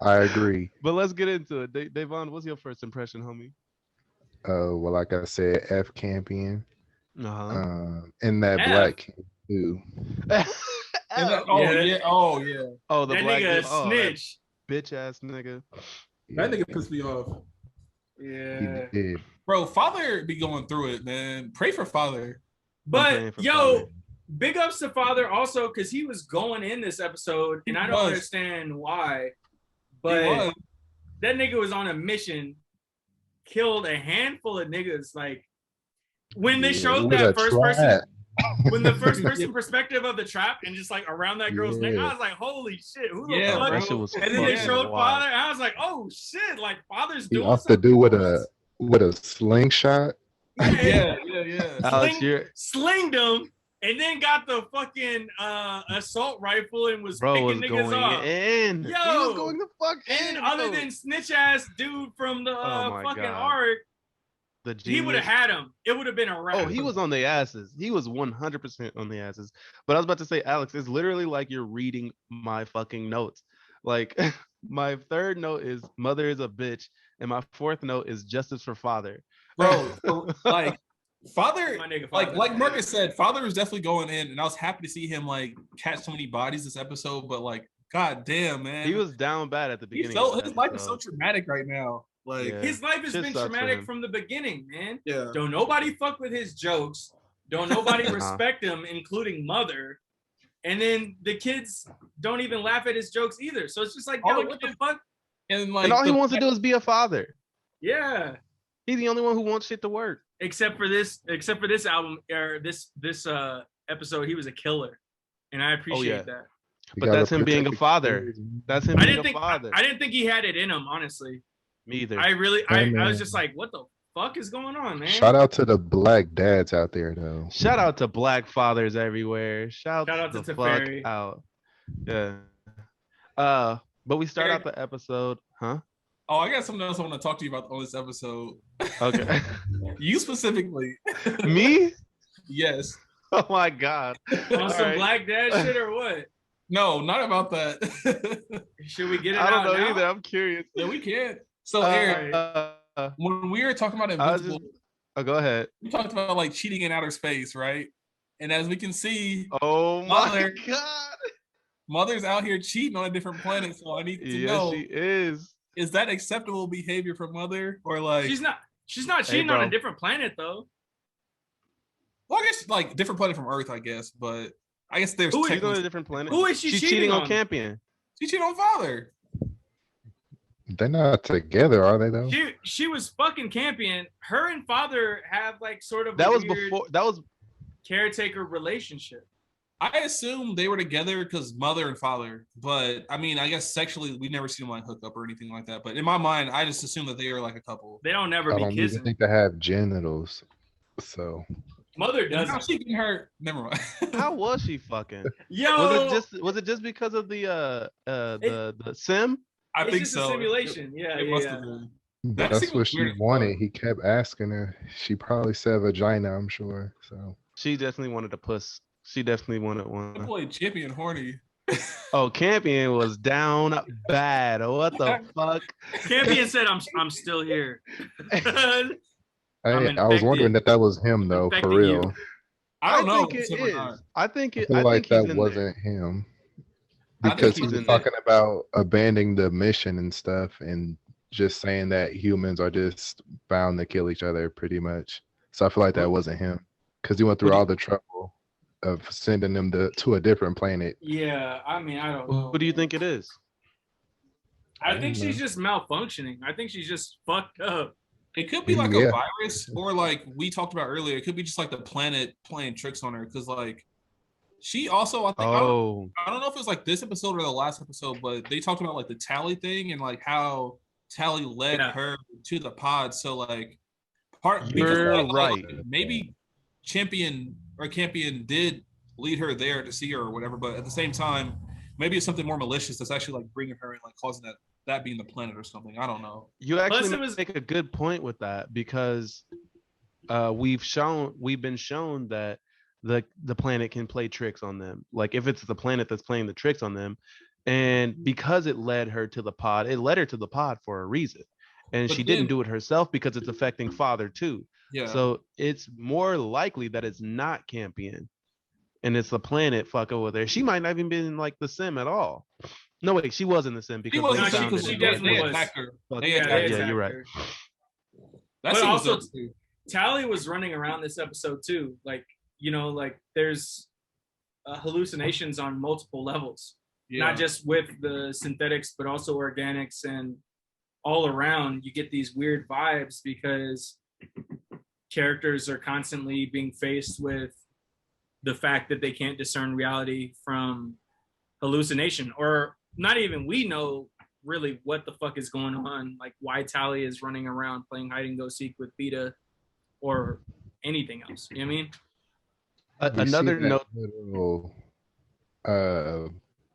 I agree. But let's get into it. Davon, what's your first impression, homie? Well, like I said, F Campion. Uh-huh. And that F. black king too. And that, oh yeah, oh yeah. Oh, the That black nigga dude. Oh, that snitch. bitch ass nigga. That nigga pissed me off. Yeah. He did. Bro, Father be going through it, man. Pray for Father. But praying for yo, Father. big ups to Father also because he was going in this episode, and I don't understand why. But that nigga was on a mission, killed a handful of niggas. Like when they showed With that a first trap. person, when the first person perspective of the trap and just like around that girl's neck, I was like, holy shit, who the Yeah, fuck? That shit was And then they fucking showed wild. Father, and I was like, oh shit, like Father's He doing off to something. do with a slingshot. Yeah. Alex, you're Slinged him, and then got the fucking assault rifle and was bro was picking niggas going off. in. Yo. He was going the fuck And in. other bro. than snitch ass dude from the Oh my fucking God. arc, the he would have genius. had him. It would have been a wrap. Oh, he was on the asses. He was 100% on the asses. But I was about to say, Alex, it's literally like you're reading my fucking notes. Like my third note is mother is a bitch, and my fourth note is justice for father. Bro, like Father, My nigga Father. like Marcus said, Father was definitely going in, and I was happy to see him like catch so many bodies this episode. But like, god damn, man, He was down bad at the He's beginning. so of the his life is so episode. traumatic right now. Like, Yeah. His life has Shit been sucks for traumatic him. from the beginning, man. yeah, Don't nobody fuck with his jokes. Don't nobody Uh-huh. respect him, including mother. And then the kids don't even laugh at his jokes either. So it's just like, All yo, the what the kids- fuck? and like And all he the- wants to do is be a father. Yeah. He's the only one who wants shit to work. Except for this album or this episode, he was a killer. And I appreciate that. You But gotta that's him being a protect the father. kids, man. That's him I being didn't a think father. I didn't think he had it in him, honestly. Me either. I Hey, was man. just like, what the fuck is going on, man? Shout out to the black dads out there though. Shout out to black fathers everywhere. Shout out the to fuck Teferi. out. Yeah. But we start out the episode, huh? oh, I got something else I want to talk to you about on this episode. Okay. You specifically, Me? yes. Oh my god. On some Alright. black dad shit or what? No, not about that. Should we get it I don't out know now? either. I'm curious. yeah, we can't. So, Aaron, when we were talking about I was Invincible, just, oh, go ahead. we talked about like cheating in outer space, right? And as we can see, Oh my Mother. god. Mother's out here cheating on a different planet. So I need to Yes, know: she is. is that acceptable behavior from Mother, or like She's not Hey, cheating on bro. a different planet though. Well, I guess like different planet from Earth, I guess. But I guess there's Who is She's on a technically different planet. Who is she She's cheating cheating on on? Campion. she cheated on Father. They're not together, are they though? She was fucking Campion. Her and father have like sort of That a was weird before. That was caretaker relationship. I assume they were together because Mother and Father. But I mean, I guess sexually, we never seen them like hook up or anything like that. But in my mind, I just assume that they are like a couple. They don't never I be don't even kissing. think they have genitals. So Mother Now doesn't. she can hurt. Never mind. how was she fucking? Yo, Was it just because of the sim? I it's think just so. a simulation. Yeah, It yeah, must yeah. have been. That that's seemed what she weird as wanted. fuck. He kept asking her. She probably said vagina, I'm sure. So She definitely wanted a puss. She definitely wanted That one. boy champion horny. Oh, Campion was down bad. What the fuck? Campion said, "I'm still here." I'm I was infected. wondering that was him though, for Infecting real. you. I don't know. think if it it's him or is. not. I think I it. feel I like think he's that in wasn't him. I think Because he's he was in there. talking about abandoning the mission and stuff and just saying that humans are just bound to kill each other pretty much. So I feel like that wasn't him. Because he went through What do all the trouble of sending them to a different planet. Yeah, I mean, I don't there. know. Who do you think it is? I think she's just malfunctioning. I think she's just fucked up. It could be like Yeah. a virus, or like we talked about earlier. It could be just like the planet playing tricks on her. Because like she also, I think, Oh, I don't know if it was like this episode or the last episode, but they talked about like the Tally thing and like how Tally led Yeah. her to the pod. So like part You're I thought, right. like, maybe Campion did lead her there to see her or whatever, but at the same time, maybe it's something more malicious that's actually like bringing her and like causing that being the planet or something. I don't know. You actually make a good point with that because we've been shown that the planet can play tricks on them. Like if it's the planet that's playing the tricks on them, and because it led her to the pod for a reason, and But she didn't do it herself because it's affecting father too. Yeah. So it's more likely that it's not Campion, and it's the planet fucking over there. She might not even been like the sim at all. No, wait, she was in the sim because she definitely was. Yeah, you're right. But also, Tally was running around this episode too. Like, like there's hallucinations on multiple levels, not just with the synthetics, but also organics, and all around you get these weird vibes because characters are constantly being faced with the fact that they can't discern reality from hallucination, or not even we know really what the fuck is going on, like why Tally is running around playing hide and go seek with Beta or anything else. You know what I mean? Another note, little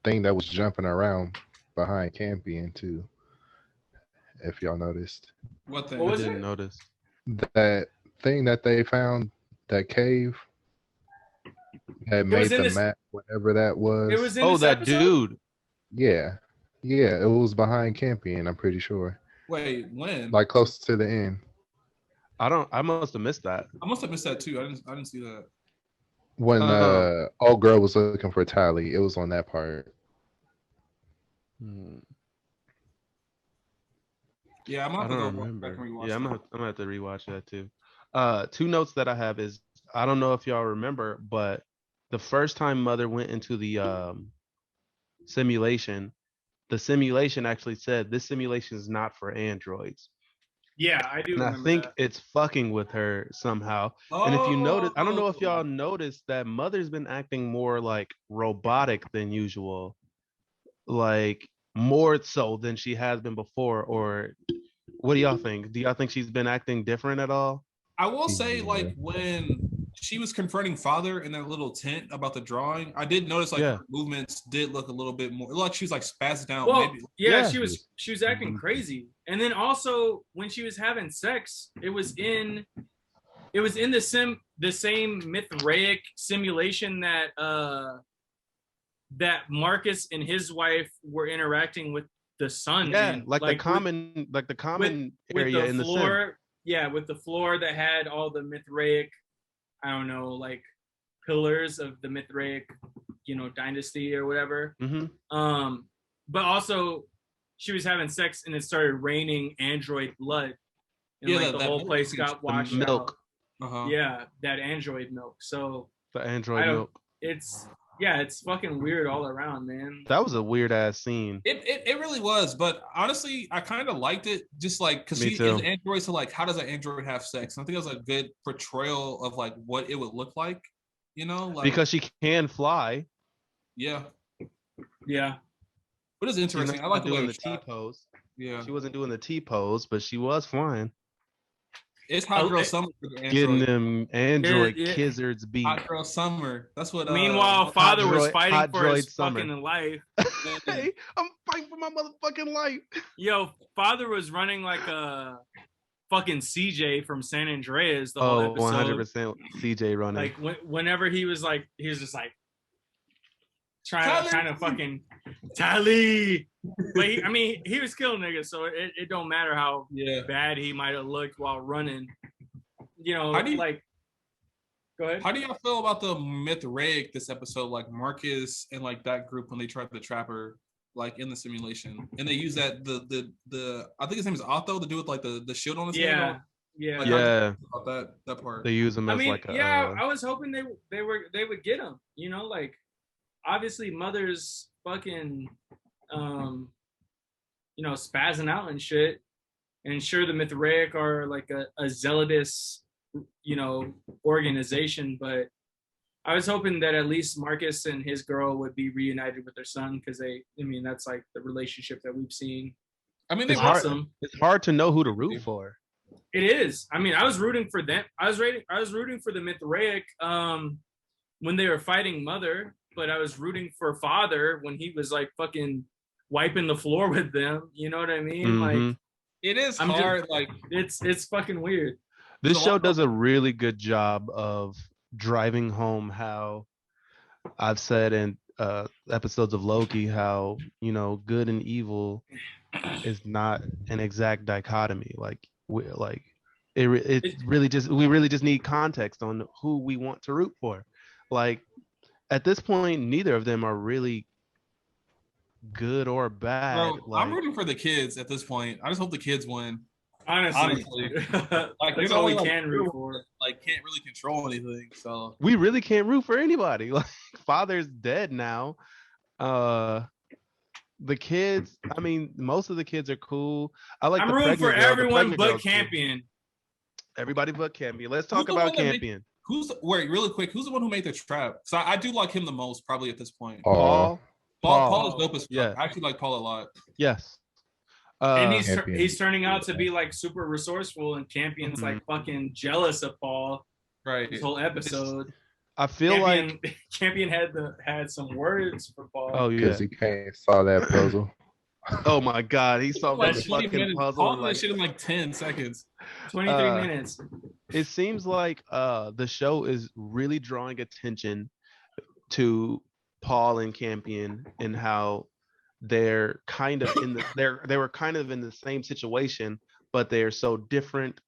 thing that was jumping around behind Campion too. If y'all noticed. What thing? What was I didn't it? notice. That thing that they found, that cave that made the map, whatever that was. It was in this that episode? dude. Yeah, it was behind Campion, I'm pretty sure. Wait, when? Like close to the end. I must have missed that. I must have missed that too. I didn't see that. When old girl was looking for Tally, it was on that part. Yeah, I'm gonna have to go back and rewatch. Yeah, I'm gonna have to rewatch that too. Two notes that I have is I don't know if y'all remember, but the first time Mother went into the simulation, the simulation actually said this simulation is not for androids. Yeah, I do. And I think it's fucking with her somehow. And if you notice, I don't know if y'all noticed that Mother's been acting more like robotic than usual, like more so than she has been before. Or what do y'all think? Do y'all think she's been acting different at all? I will say, like, when she was confronting father in that little tent about the drawing, I did notice like her movements did look a little bit more like she was like spazzed out. Well, maybe. Yeah, she was acting crazy. And then also when she was having sex, it was in the same Mithraic simulation that that Marcus and his wife were interacting with the sun. Yeah, in. like the common area in the sim. Yeah, with the floor that had all the Mithraic, I don't know, like pillars of the Mithraic, dynasty or whatever. Mm-hmm. But also she was having sex and it started raining android blood. And the whole place got washed milk. Out. Yeah, that android milk. So the android milk. It's fucking weird all around, man. That was a weird ass scene. It really was, but honestly, I kind of liked it, just like because she is an android. So like, how does an android have sex? And I think it was a good portrayal of like what it would look like, like because she can fly. Yeah. But it's interesting. I like doing the T pose. Yeah, she wasn't doing the T pose, but she was flying. It's Hot Girl Summer for the Android. Getting them Android Kizzards beat. Hot Girl Summer. That's what. Meanwhile, father was fighting for his fucking life. Hey, I'm fighting for my motherfucking life. Yo, father was running like a fucking CJ from San Andreas the whole episode. 100% CJ running. Like whenever he was just like trying to fucking Tally. But he was killing niggas, so it don't matter how bad he might have looked while running. Go ahead. How do y'all feel about the Mithraic this episode? Like Marcus and like that group when they tried to trap her, like in the simulation, and they use that the I think his name is Otho, the dude with like the shield on his head. Yeah. About that part. They use him as I was hoping they would get him. Like obviously Mother's fucking spazzing out and shit, and sure the Mithraic are like a zealotous organization, but I was hoping that at least Marcus and his girl would be reunited with their son, because that's like the relationship that we've seen. It's awesome. It's hard to know who to root for. It is. I was rooting for them. I was rooting for the Mithraic when they were fighting Mother, but I was rooting for Father when he was like fucking wiping the floor with them. You know what I mean? Mhm. Like It is I'm hard. just- like it's fucking weird. This So show what- does a really good job of driving home how I've said in episodes of Loki how, you know, good and evil is not an exact dichotomy. Like it really just we really just need context on who we want to root for. Like at this point, neither of them are really good or bad. bro, Like I'm rooting for the kids at this point. I just hope the kids win. Honestly. Like That's all we can root for. Like can't really control anything. So we really can't root for anybody. Like Father's dead now. The kids, I mean, most of the kids are cool. I like I'm the rooting for pregnant girl. The everyone pregnant but girl's cool. Campion. Everybody but Campion. Let's Who's talk the about one that made- Campion. wait, really quick, who's the one who made the trap? So I do like him the most, probably at this point. Paul. Paul is dope as fuck. Yeah. I actually like Paul a lot. Yes. And Campion. he's turning out to be like super resourceful, and Campion's like fucking jealous of Paul Right. this whole episode. I feel like Campion had some words for Paul. oh yeah. Because he can't solve that puzzle. Oh my god, he saw Like that 20 fucking minutes. puzzle. All and, that like, shit in like 10 seconds. 23 minutes. it seems like the show is really drawing attention to Paul and Campion and how they're kind of in the they were kind of in the same situation, but they're so different.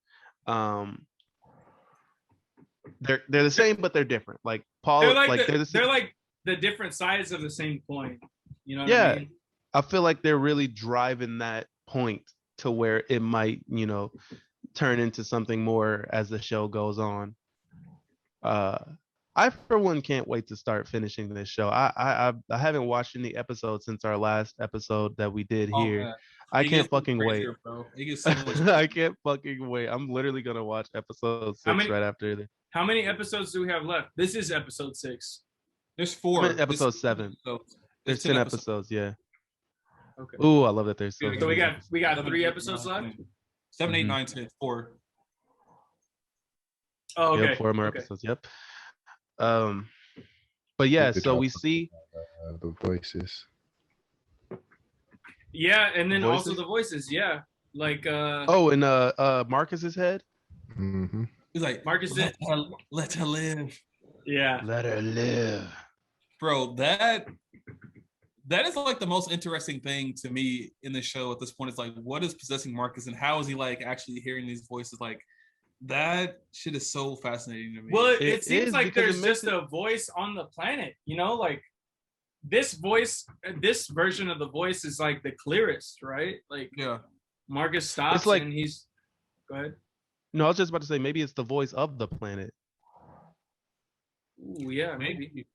They're the same, but they're different. Like Paul, They're like, they're the same. they're like the different sides of the same coin. You know what Yeah. I mean? I feel like they're really driving that point to where it might, you know, turn into something more as the show goes on. I for one can't wait to start finishing this show. I haven't watched any episodes since our last episode that we did Oh, here. man. I It can't gets fucking wait. crazier, bro. It gets so much. I can't fucking wait. I'm literally gonna watch episode 6 right after this. How many episodes do we have left? This is episode 6. There's 4. Episode 7. There's 10 episodes, yeah. Okay. Ooh, I love that there's so So we many. got 3 episodes left. 7, 8, Mhm. 9, 10, 4. Oh, okay. Yep, 4 more Okay. episodes. Yep. But yeah, so we see The voices. Yeah, and then also Voices? the voices. Yeah, like and Marcus's head. Mm-hmm. He's like, Marcus let her live. yeah. Let her live. Bro, that is like the most interesting thing to me in the show at this point. Is like, what is possessing Marcus and how is he like actually hearing these voices? Like, that shit is so fascinating to me. Well, It it seems is like because it there's makes just a voice on the planet. You know, like this voice, this version of the voice is like the clearest, right? Like yeah. Marcus stops It's like- and he's. Go ahead. No, I was just about to say maybe it's the voice of the planet. Ooh, yeah, maybe.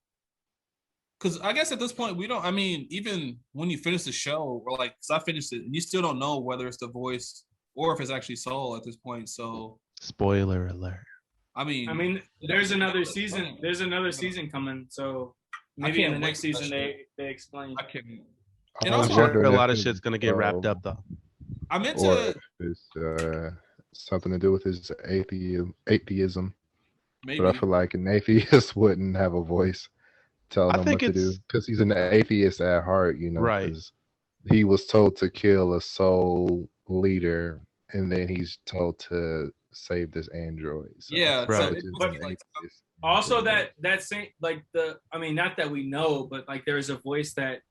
Because I guess at this point we don't. I mean, even when you finish the show, or like, because I finished it, and you still don't know whether it's the voice or if it's actually Saul at this point. So Spoiler alert. I mean, There's another season. There's another season coming. So maybe in can't the next wait for that season shit. they explain. I can. I And I'm also, sure a lot of if shit's gonna get wrapped up though. I meant or to if it's something to do with his atheism. maybe. But I feel like an atheist wouldn't have a voice telling I him think what to do it's- because he's an atheist at heart, you know. Right. 'cause he was told to kill a soul leader, and then he's told to save this android. So Yeah, Right. so which it is must an be like atheist. Also, that same like I mean, not that we know, but like there is a voice that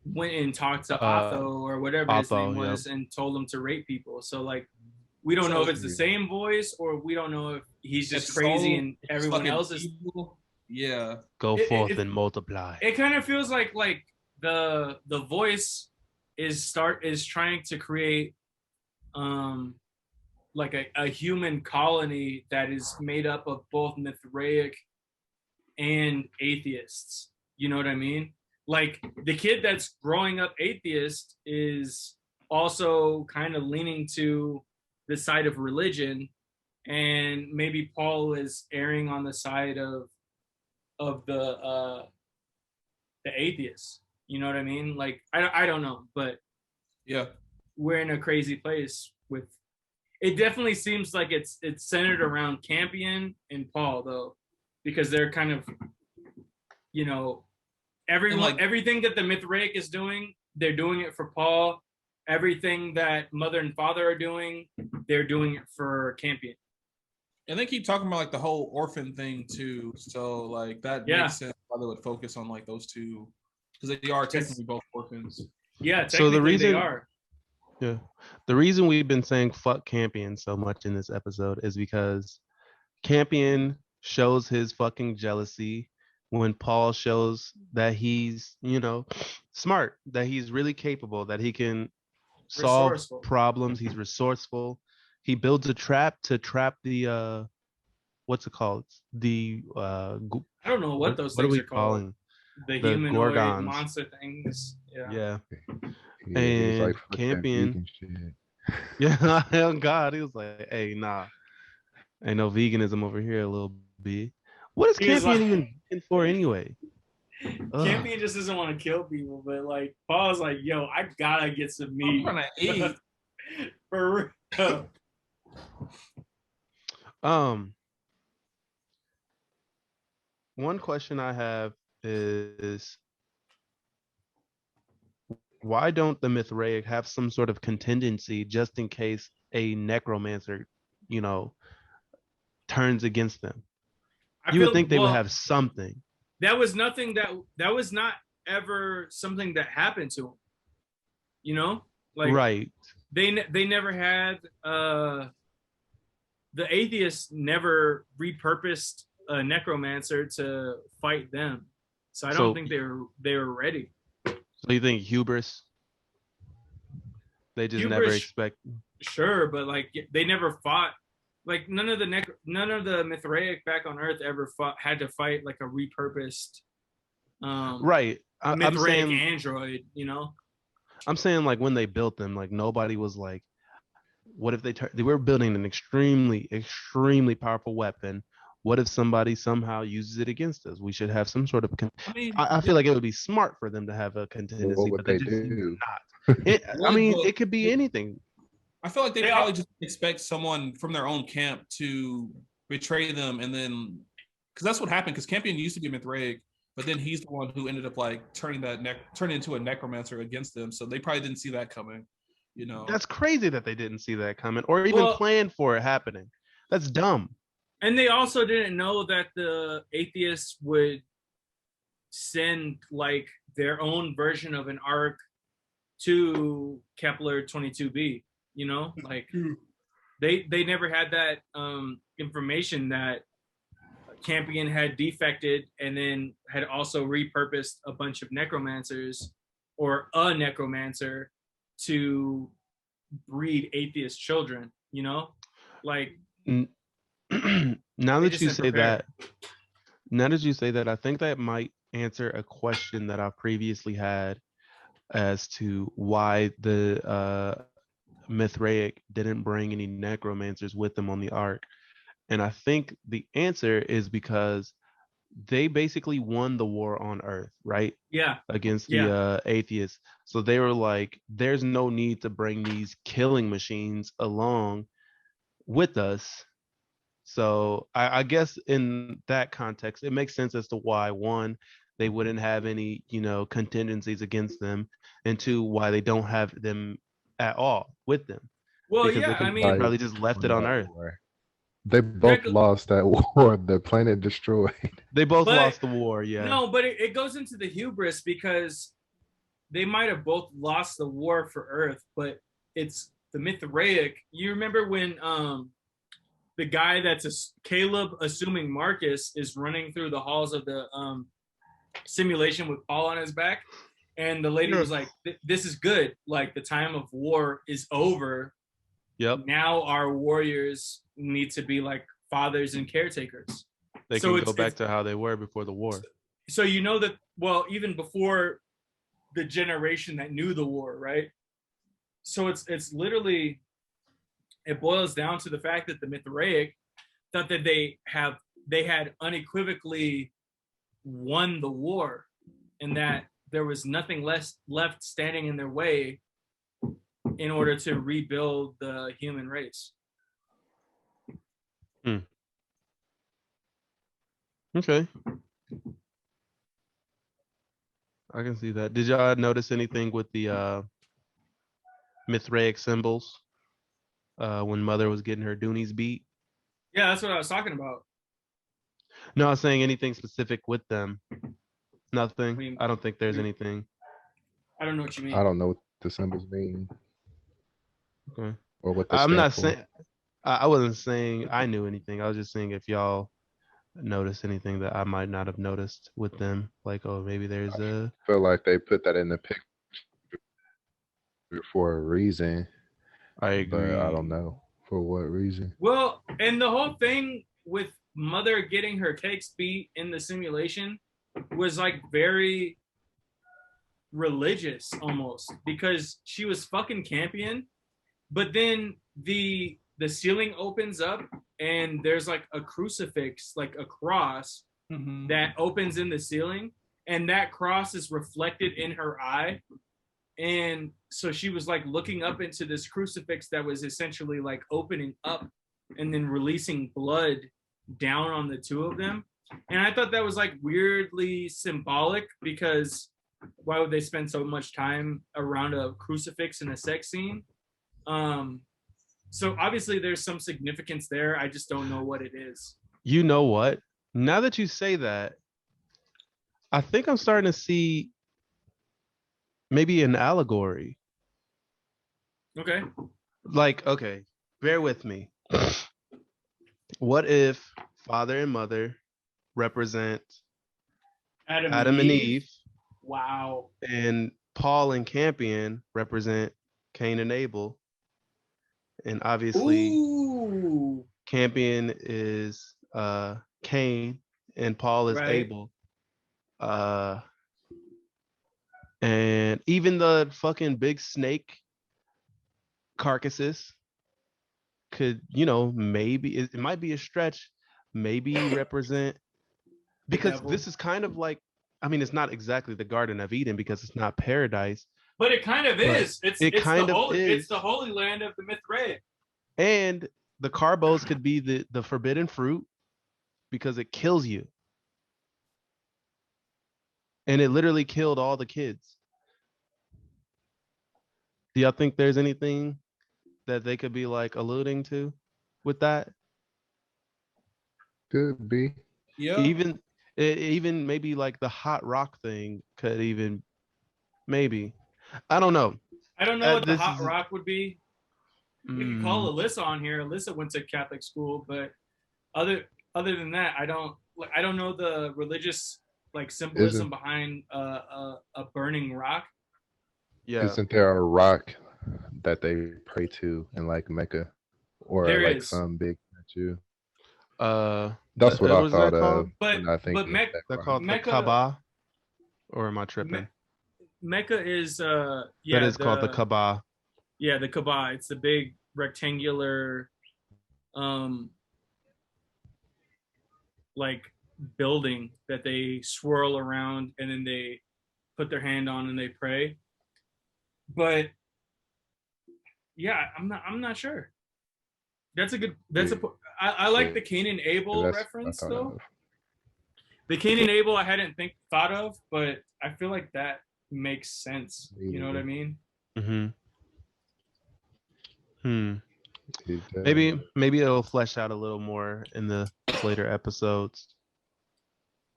went and talked to Otho or whatever his Otho, name was and told him to rape people. So like we don't know if it's the same voice or we don't know if he's just It's crazy so and everyone fucking else is. evil. Yeah, Go It- forth it- and multiply. It kind of feels like the voice is trying to create like a human colony that is made up of both Mithraic and atheists. You know what I mean? Like the kid that's growing up atheist is also kind of leaning to the side of religion, and maybe Paul is erring on the side of the atheists. You know what I mean? Like I don't know, but yeah. we're in a crazy place with. It definitely seems like it's centered around Campion and Paul though, because they're kind of you know, everything that the Mithraic is doing, they're doing it for Paul. Everything that Mother and Father are doing, they're doing it for Campion. And they keep talking about like the whole orphan thing too. So like that makes sense why they would focus on like those two, because they are technically both orphans. Yeah, technically they are. Yeah. The reason we've been saying fuck Campion so much in this episode is because Campion shows his fucking jealousy when Paul shows that he's, smart, that he's really capable, that he can solve problems. He's resourceful. He builds a trap to trap the what's it called? The I don't know what those things are called. The humanoid Gorgons. Monster things. Yeah. Yeah, and like, Campion. Yeah, oh God, he was like, hey, nah. Ain't no veganism over here, a little bit. What is Campion even in for anyway? Campion just doesn't want to kill people, but like Paul's like, yo, I gotta get some meat. I'm gonna eat. For real. One question I have is, why don't the Mithraic have some sort of contingency just in case a necromancer, turns against them? You would think they would have something. That was nothing that was not ever something that happened to him. Like right. They never had the atheists never repurposed a necromancer to fight them. So I don't think they were ready. So you think hubris? They just never expect. Sure, but like they never fought. Like none of the Mithraic back on Earth ever had to fight like a repurposed right. Mithraic saying, android. I'm saying like when they built them, like nobody was like, what if they were building an extremely, extremely powerful weapon? What if somebody somehow uses it against us? We should have some sort of. I feel like it would be smart for them to have a contingency, but they just do not. It could be anything. I feel like they probably just expect someone from their own camp to betray them, and then because that's what happened. Because Campion used to be Mithraic, but then he's the one who ended up like turning into a necromancer against them. So they probably didn't see that coming. That's crazy that they didn't see that coming or even plan for it happening. That's dumb. And they also didn't know that the atheists would send like their own version of an arc to Kepler 22b. Like they never had that information that Campion had defected and then had also repurposed a bunch of necromancers or a necromancer to breed atheist children, like now that you say that, I think that might answer a question that I've previously had as to why the Mithraic didn't bring any necromancers with them on the ark. And I think the answer is because they basically won the war on Earth, right? Yeah. Against the atheists. So they were like, there's no need to bring these killing machines along with us. So I guess in that context, it makes sense as to why, one, they wouldn't have any, contingencies against them, and two, why they don't have them at all with them. Well, because they probably just left it on Earth. They both lost that war. The planet destroyed. They both lost the war, yeah. No, but it goes into the hubris because they might have both lost the war for Earth, but it's the Mithraic. You remember when the guy that's Caleb, assuming Marcus, is running through the halls of the simulation with Paul on his back, and the lady was like, "This is good. Like the time of war is over. Yep. Now our warriors need to be like fathers and caretakers. They can go back to how they were before the war. So that, well, even before the generation that knew the war, right? So it's literally, it boils down to the fact that the Mithraic thought that they had unequivocally won the war, and that there was nothing left standing in their way in order to rebuild the human race. Okay. I can see that. Did y'all notice anything with the Mithraic symbols when Mother was getting her Doonies beat? Yeah, that's what I was talking about. No, I was saying anything specific with them. Nothing. I mean, I don't think there's anything. I don't know what you mean. I don't know what the symbols mean Okay. or what they I'm stand not for. saying I wasn't saying I knew anything. I was just saying if y'all notice anything that I might not have noticed with them. Like, oh, maybe there's a I feel like they put that in the picture for a reason, I agree. but I don't know for what reason. Well, and the whole thing with Mother getting her cakes beat in the simulation was like very religious almost, because she was fucking Campion, but then the ceiling opens up and there's like a crucifix, like a cross that opens in the ceiling, and that cross is reflected in her eye. And so she was like looking up into this crucifix that was essentially like opening up and then releasing blood down on the two of them. And I thought that was like weirdly symbolic, because why would they spend so much time around a crucifix in a sex scene? So obviously there's some significance there. I just don't know what it is. You know what? Now that you say that, I think I'm starting to see maybe an allegory. Okay. Like, okay, bear with me. What if Father and Mother represent Adam and Eve, Wow. and Paul and Campion represent Cain and Abel? And obviously, Ooh. Campion is Cain and Paul is Right. Abel. And even the fucking big snake carcasses could, maybe it might be a stretch, maybe represent, because this is kind of like, I mean, it's not exactly the Garden of Eden because it's not paradise, But it kind of is. It's it kind of is. It's the holy land of the Mithraic. And the carbos could be the forbidden fruit because it kills you. And it literally killed all the kids. Do y'all think there's anything that they could be like alluding to with that? Could be. Yeah. Even maybe like the hot rock thing could even maybe. I don't know. I don't know what the hot rock would be. We could call Alyssa on here. Alyssa went to Catholic school, but other than that, I don't know the religious like symbolism behind a burning rock. Yeah. Isn't there a rock that they pray to in like Mecca, or there like is. some big statue? That's what I thought of. But Mecca, they're called the Kaaba, or am I tripping? Mecca is that is called the Kaaba. Yeah, the Kaaba. It's the big rectangular like building that they swirl around and then they put their hand on and they pray. But yeah, I'm not sure. I like the Cain and Abel reference though. The Cain and Abel I hadn't thought of, but I feel like that makes sense. You know what I mean? Maybe it'll flesh out a little more in the later episodes.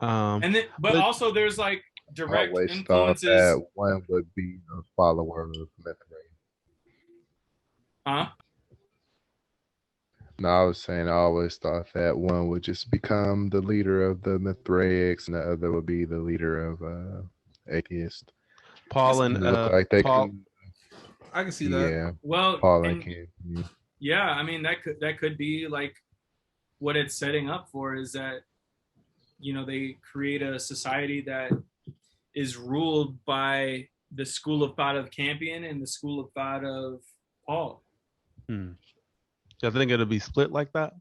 And then, but also there's like direct always influences. Thought that one would be a follower of Mithraic. Huh? No, I was saying I always thought that one would just become the leader of the Mithraics and the other would be the leader of atheist. Paul and look like they Paul. I can see that. Yeah. Well, Paul and Campion. Yeah, I mean that could be like what it's setting up for, is that they create a society that is ruled by the school of thought of Campion and the school of thought of Paul. I think it'll be split like that.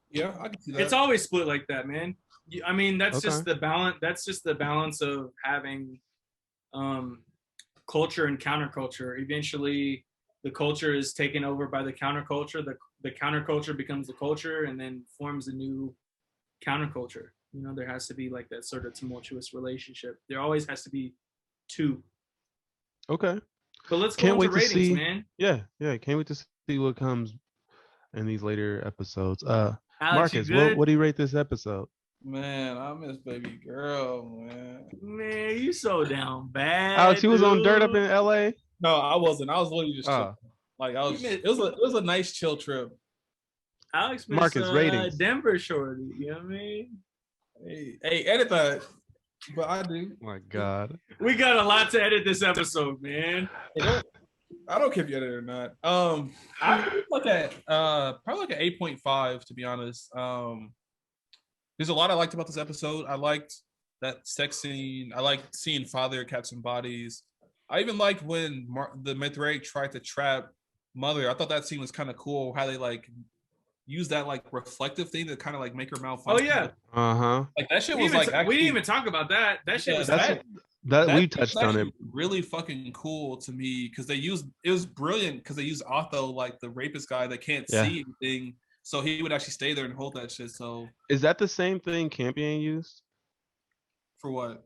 Yeah, I can see that. It's always split like that, man. I mean, that's just the balance. That's just the balance of having culture and counterculture. Eventually, the culture is taken over by the counterculture. The counterculture becomes the culture, and then forms a new counterculture. You know, there has to be like that sort of tumultuous relationship. There always has to be two. Okay. But let's go Can't on wait to to ratings, see. man. Yeah. Can't wait to see what comes in these later episodes. Alex, Marcus, you good? what do you rate this episode? Man, I miss baby girl, man. Man, you so down bad. Alex, he was on Dirt up dude. in LA. No, I wasn't. I was literally just Oh. chilling. Like I was. You It was a nice chill trip. Alex missed Marcus, ratings. Denver shorty. You know what I mean? Hey, edit that. But I do. Oh my God. We got a lot to edit this episode, man. I don't care if you edit it or not. I look at probably like an 8.5 to be honest. There's a lot I liked about this episode. I liked that sex scene. I liked seeing father catch some bodies. I even liked when the Mithrae tried to trap mother. I thought that scene was kind of cool. How they like use that like reflective thing to kind of like make her malfunction. Oh yeah. Like that shit was like we didn't even talk about that. That shit was that we touched on it. Really fucking cool to me because it was brilliant because they used Otho like the rapist guy that can't see anything, so he would actually stay there and hold that shit. So is that the same thing Campion used for what?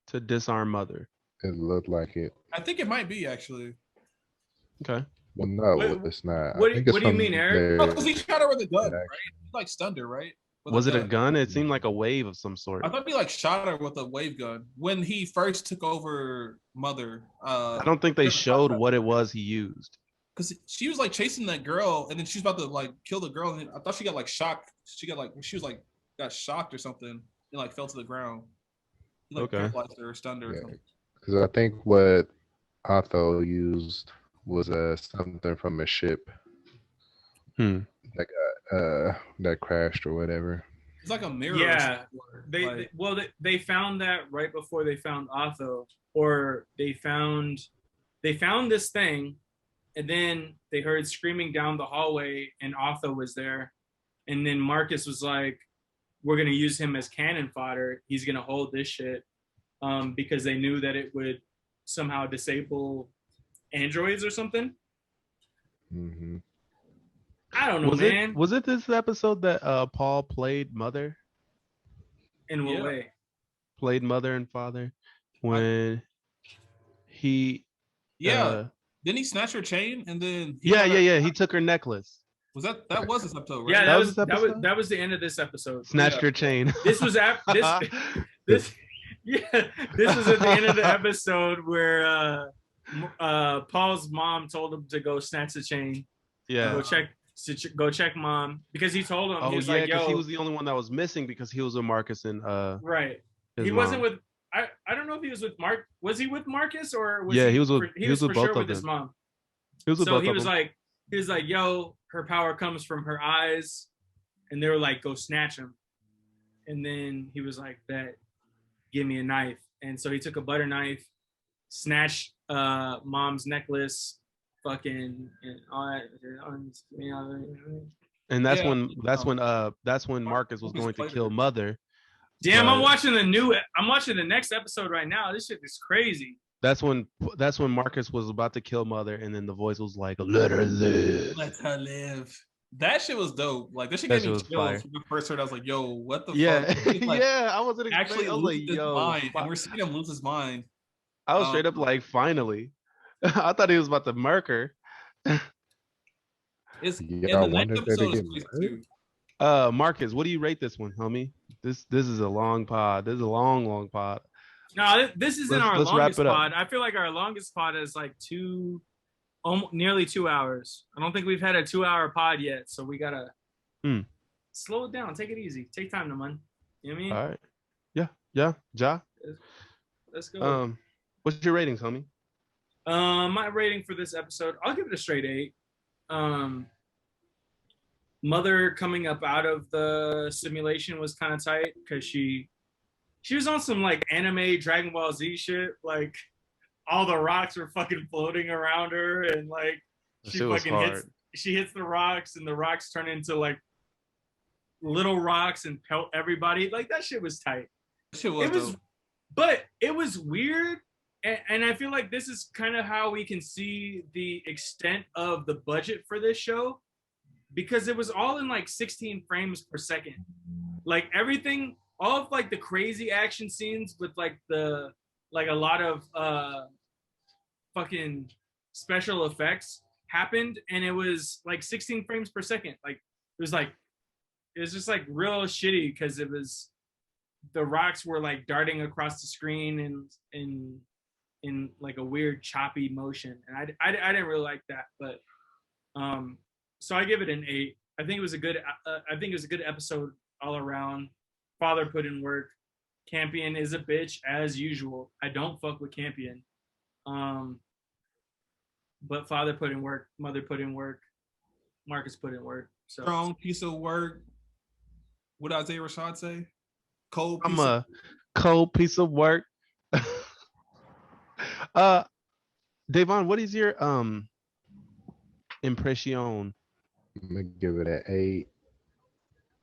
To disarm mother? It looked like it. I think it might be actually. Okay. Well, no, it's not. What do you mean, Eric? Because he shot her with a gun, right? He like stunned her, right? Was it a gun? It seemed like a wave of some sort. I thought he like shot her with a wave gun when he first took over Mother. I don't think they showed what it was he used. Because she was like chasing that girl, and then she was about to like kill the girl, and I thought she got like shocked. She got shocked or something, and like fell to the ground. He like paralyzed her or stunned her or something. Because I think what Otho used was something from a ship that got that crashed or whatever. It's like a mirror. Yeah, they found that right before they found Otho, or they found this thing, and then they heard screaming down the hallway, and Otho was there, and then Marcus was like, "We're gonna use him as cannon fodder. He's gonna hold this shit," because they knew that it would somehow disable androids or something. Mm-hmm. I don't know, man. Was it this episode that Paul played mother? In what way? Played mother and father when he. Didn't he snatch her chain and then? He took her necklace. Was that was this episode? Right? Yeah, that was the end of this episode. Snatched her chain. This was this. Yeah, this was at the end of the episode where Paul's mom told him to go snatch the chain. Yeah. Go check mom, because he told him, he was like, yo, he was the only one that was missing because he was with Marcus and right. He wasn't with I don't know if he was with Mark. Was he with Marcus or was he was with both sure of with them. his mom. He was with both he of was them. he was like, yo, her power comes from her eyes, and they were like, go snatch him. And then he was like, bet, give me a knife. And so he took a butter knife, snatched mom's necklace, fucking and all that. And that's when Marcus was going to kill mother. Damn, I'm watching the next episode right now. This shit is crazy. That's when Marcus was about to kill mother, and then the voice was like, "Let her live." Let her live. That shit was dope. Like that shit gave me chills. When I first heard, I was like, "Yo, what the fuck?" Like, I wasn't actually lose his mind, and we're seeing him lose his mind. I was straight up like, "Finally!" I thought he was about to murk her. It's in the next episode is crazy too. Marcus, what do you rate this one, homie? This is a long pod. This is a long pod. No, this isn't our longest pod. I feel like our longest pod is like nearly 2 hours. I don't think we've had a 2-hour pod yet, so we gotta slow it down. Take it easy. Take time, Naman. You know what I mean? All right. Yeah. Ja. Let's go. What's your ratings, homie? My rating for this episode, I'll give it a straight 8. Mother coming up out of the simulation was kind of tight because she was on some like anime Dragon Ball Z shit. Like all the rocks were fucking floating around her, and like she hits the rocks, and the rocks turn into like little rocks and pelt everybody. Like that shit was tight. But it was weird. And I feel like this is kind of how we can see the extent of the budget for this show, because it was all in like 16 frames per second. Like everything all of like the crazy action scenes with like a lot of fucking special effects happened, and it was like 16 frames per second. Like it was just like real shitty because it was the rocks were like darting across the screen and in like a weird choppy motion, and I didn't really like that. But so I give it an 8. I think it was a good episode all around. Father put in work. Campion is a bitch as usual. I don't fuck with Campion. But Father put in work, Mother put in work, Marcus put in work. So strong piece of work. What did Isaiah Rashad say? Cold piece I'm a cold piece of work. Davon, what is your impression? I'm gonna give it an 8.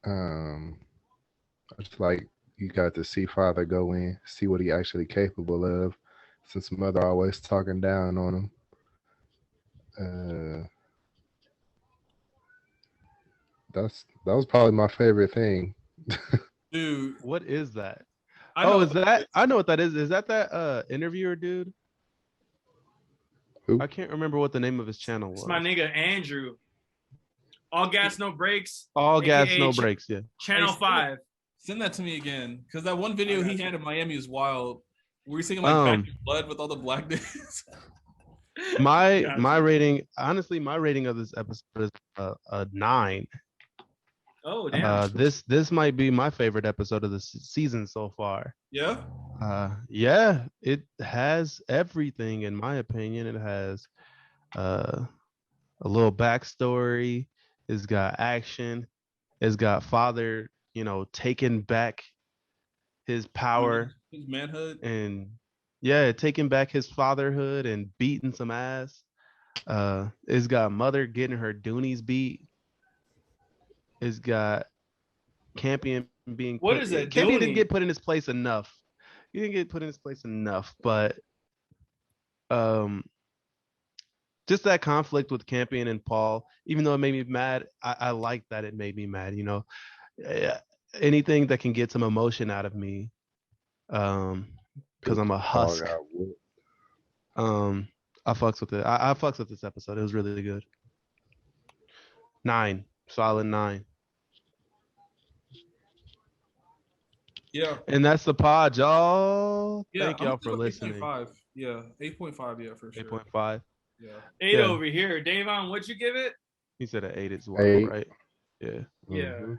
I just like you got to see Father go in, see what he actually capable of, since Mother always talking down on him. That was probably my favorite thing. dude. What is that? I know I know what that is. Is that interviewer dude? Who? I can't remember what the name of his channel was. It's my nigga Andrew. All gas, no brakes. All gas, AKA no brakes. Yeah. Channel 5. Send that to me again, because that one video he had in Miami is wild. Were you singing like Back in Blood with all the black dudes? My rating, honestly, my rating of this episode is a 9. Oh damn! This might be my favorite episode of the season so far. Yeah. Yeah, it has everything in my opinion. It has a little backstory. It's got action. It's got Father, taking back his power, his manhood, and yeah, taking back his fatherhood and beating some ass. It's got Mother getting her Doonies beat. It's got Campion being Campion didn't get put in his place enough. He didn't get put in his place enough, but just that conflict with Campion and Paul, even though it made me mad, I like that it made me mad. Anything that can get some emotion out of me, because I'm a husk. I fucks with it. I fucks with this episode. It was really good. 9, solid 9. Yeah. And that's the pod, y'all. Yeah, Thank y'all for listening. 8.5. Yeah, 8.5. Yeah, for sure. 8.5. Yeah. 8 over here. Davon, what'd you give it? He said an 8 as well, 8. right? Yeah. Yeah.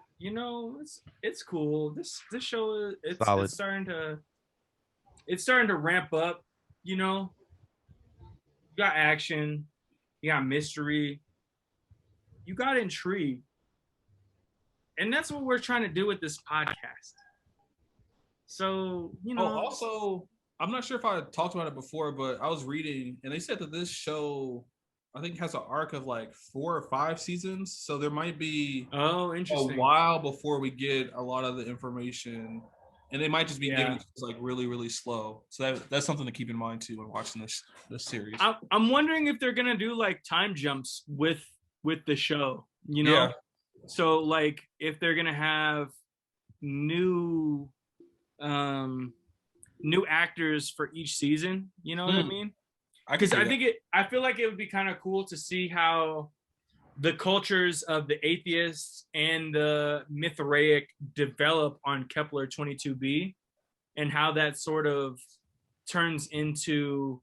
It's cool. This show it's starting to ramp up. You got action, you got mystery, you got intrigue, and that's what we're trying to do with this podcast. So also, I'm not sure if I talked about it before, but I was reading and they said that this show, I think, has an arc of like 4 or 5 seasons. So there might be interesting a while before we get a lot of the information, and they might just be giving it like really, really slow. So that's something to keep in mind too when watching this series. I'm wondering if they're gonna do like time jumps with the show. Yeah. So like if they're gonna have new actors for each season, you know what I mean? Because I feel like it would be kind of cool to see how the cultures of the atheists and the Mithraic develop on Kepler 22b, and how that sort of turns into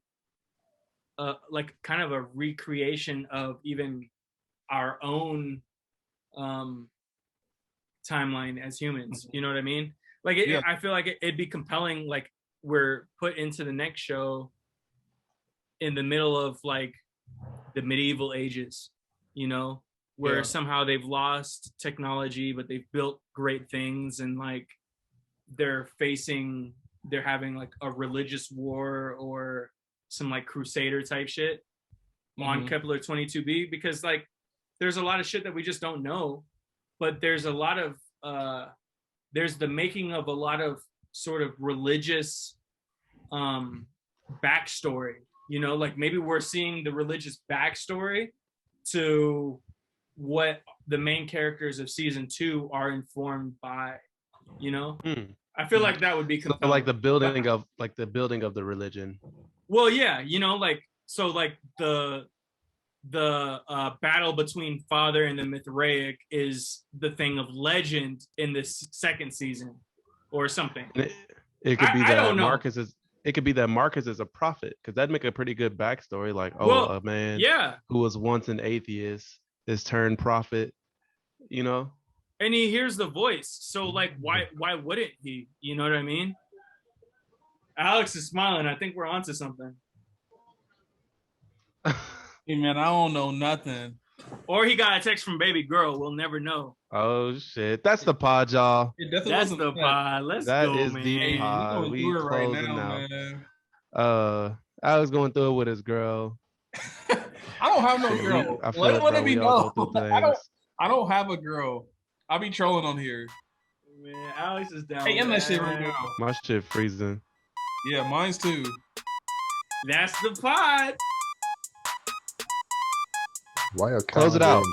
like kind of a recreation of even our own timeline as humans. You know what I mean? Like I feel like it'd be compelling. Like we're put into the next show in the middle of like the medieval ages, where somehow they've lost technology, but they've built great things, and like they're having like a religious war or some like crusader type shit on Kepler 22b, because like there's a lot of shit that we just don't know, but there's a lot of there's the making of a lot of sort of religious backstory, like maybe we're seeing the religious backstory to what the main characters of season 2 are informed by, I feel like that would be So compelling. like the building of the religion. Well, yeah, you know, like so, like the battle between Father and the Mithraic is the thing of legend in this second season, or something. It could be I don't that know. Marcus is a prophet, because that'd make a pretty good backstory. Like, a man who was once an atheist is turned prophet, you know? And he hears the voice. So like why wouldn't he? You know what I mean? Alex is smiling. I think we're onto something. Hey man, I don't know nothing. Or he got a text from baby girl. We'll never know. Oh shit. That's the pod, y'all. That's the pod. Let's that go, is man. the pod. We closing right now, out. I was going through it with his girl. I don't have no girl. Let it be known. I don't have a girl. I'll be trolling on here. Man, Alex is down. Hey, end that shit right now. My shit freezing. Yeah, mine's too. That's the pod. Why are close it out?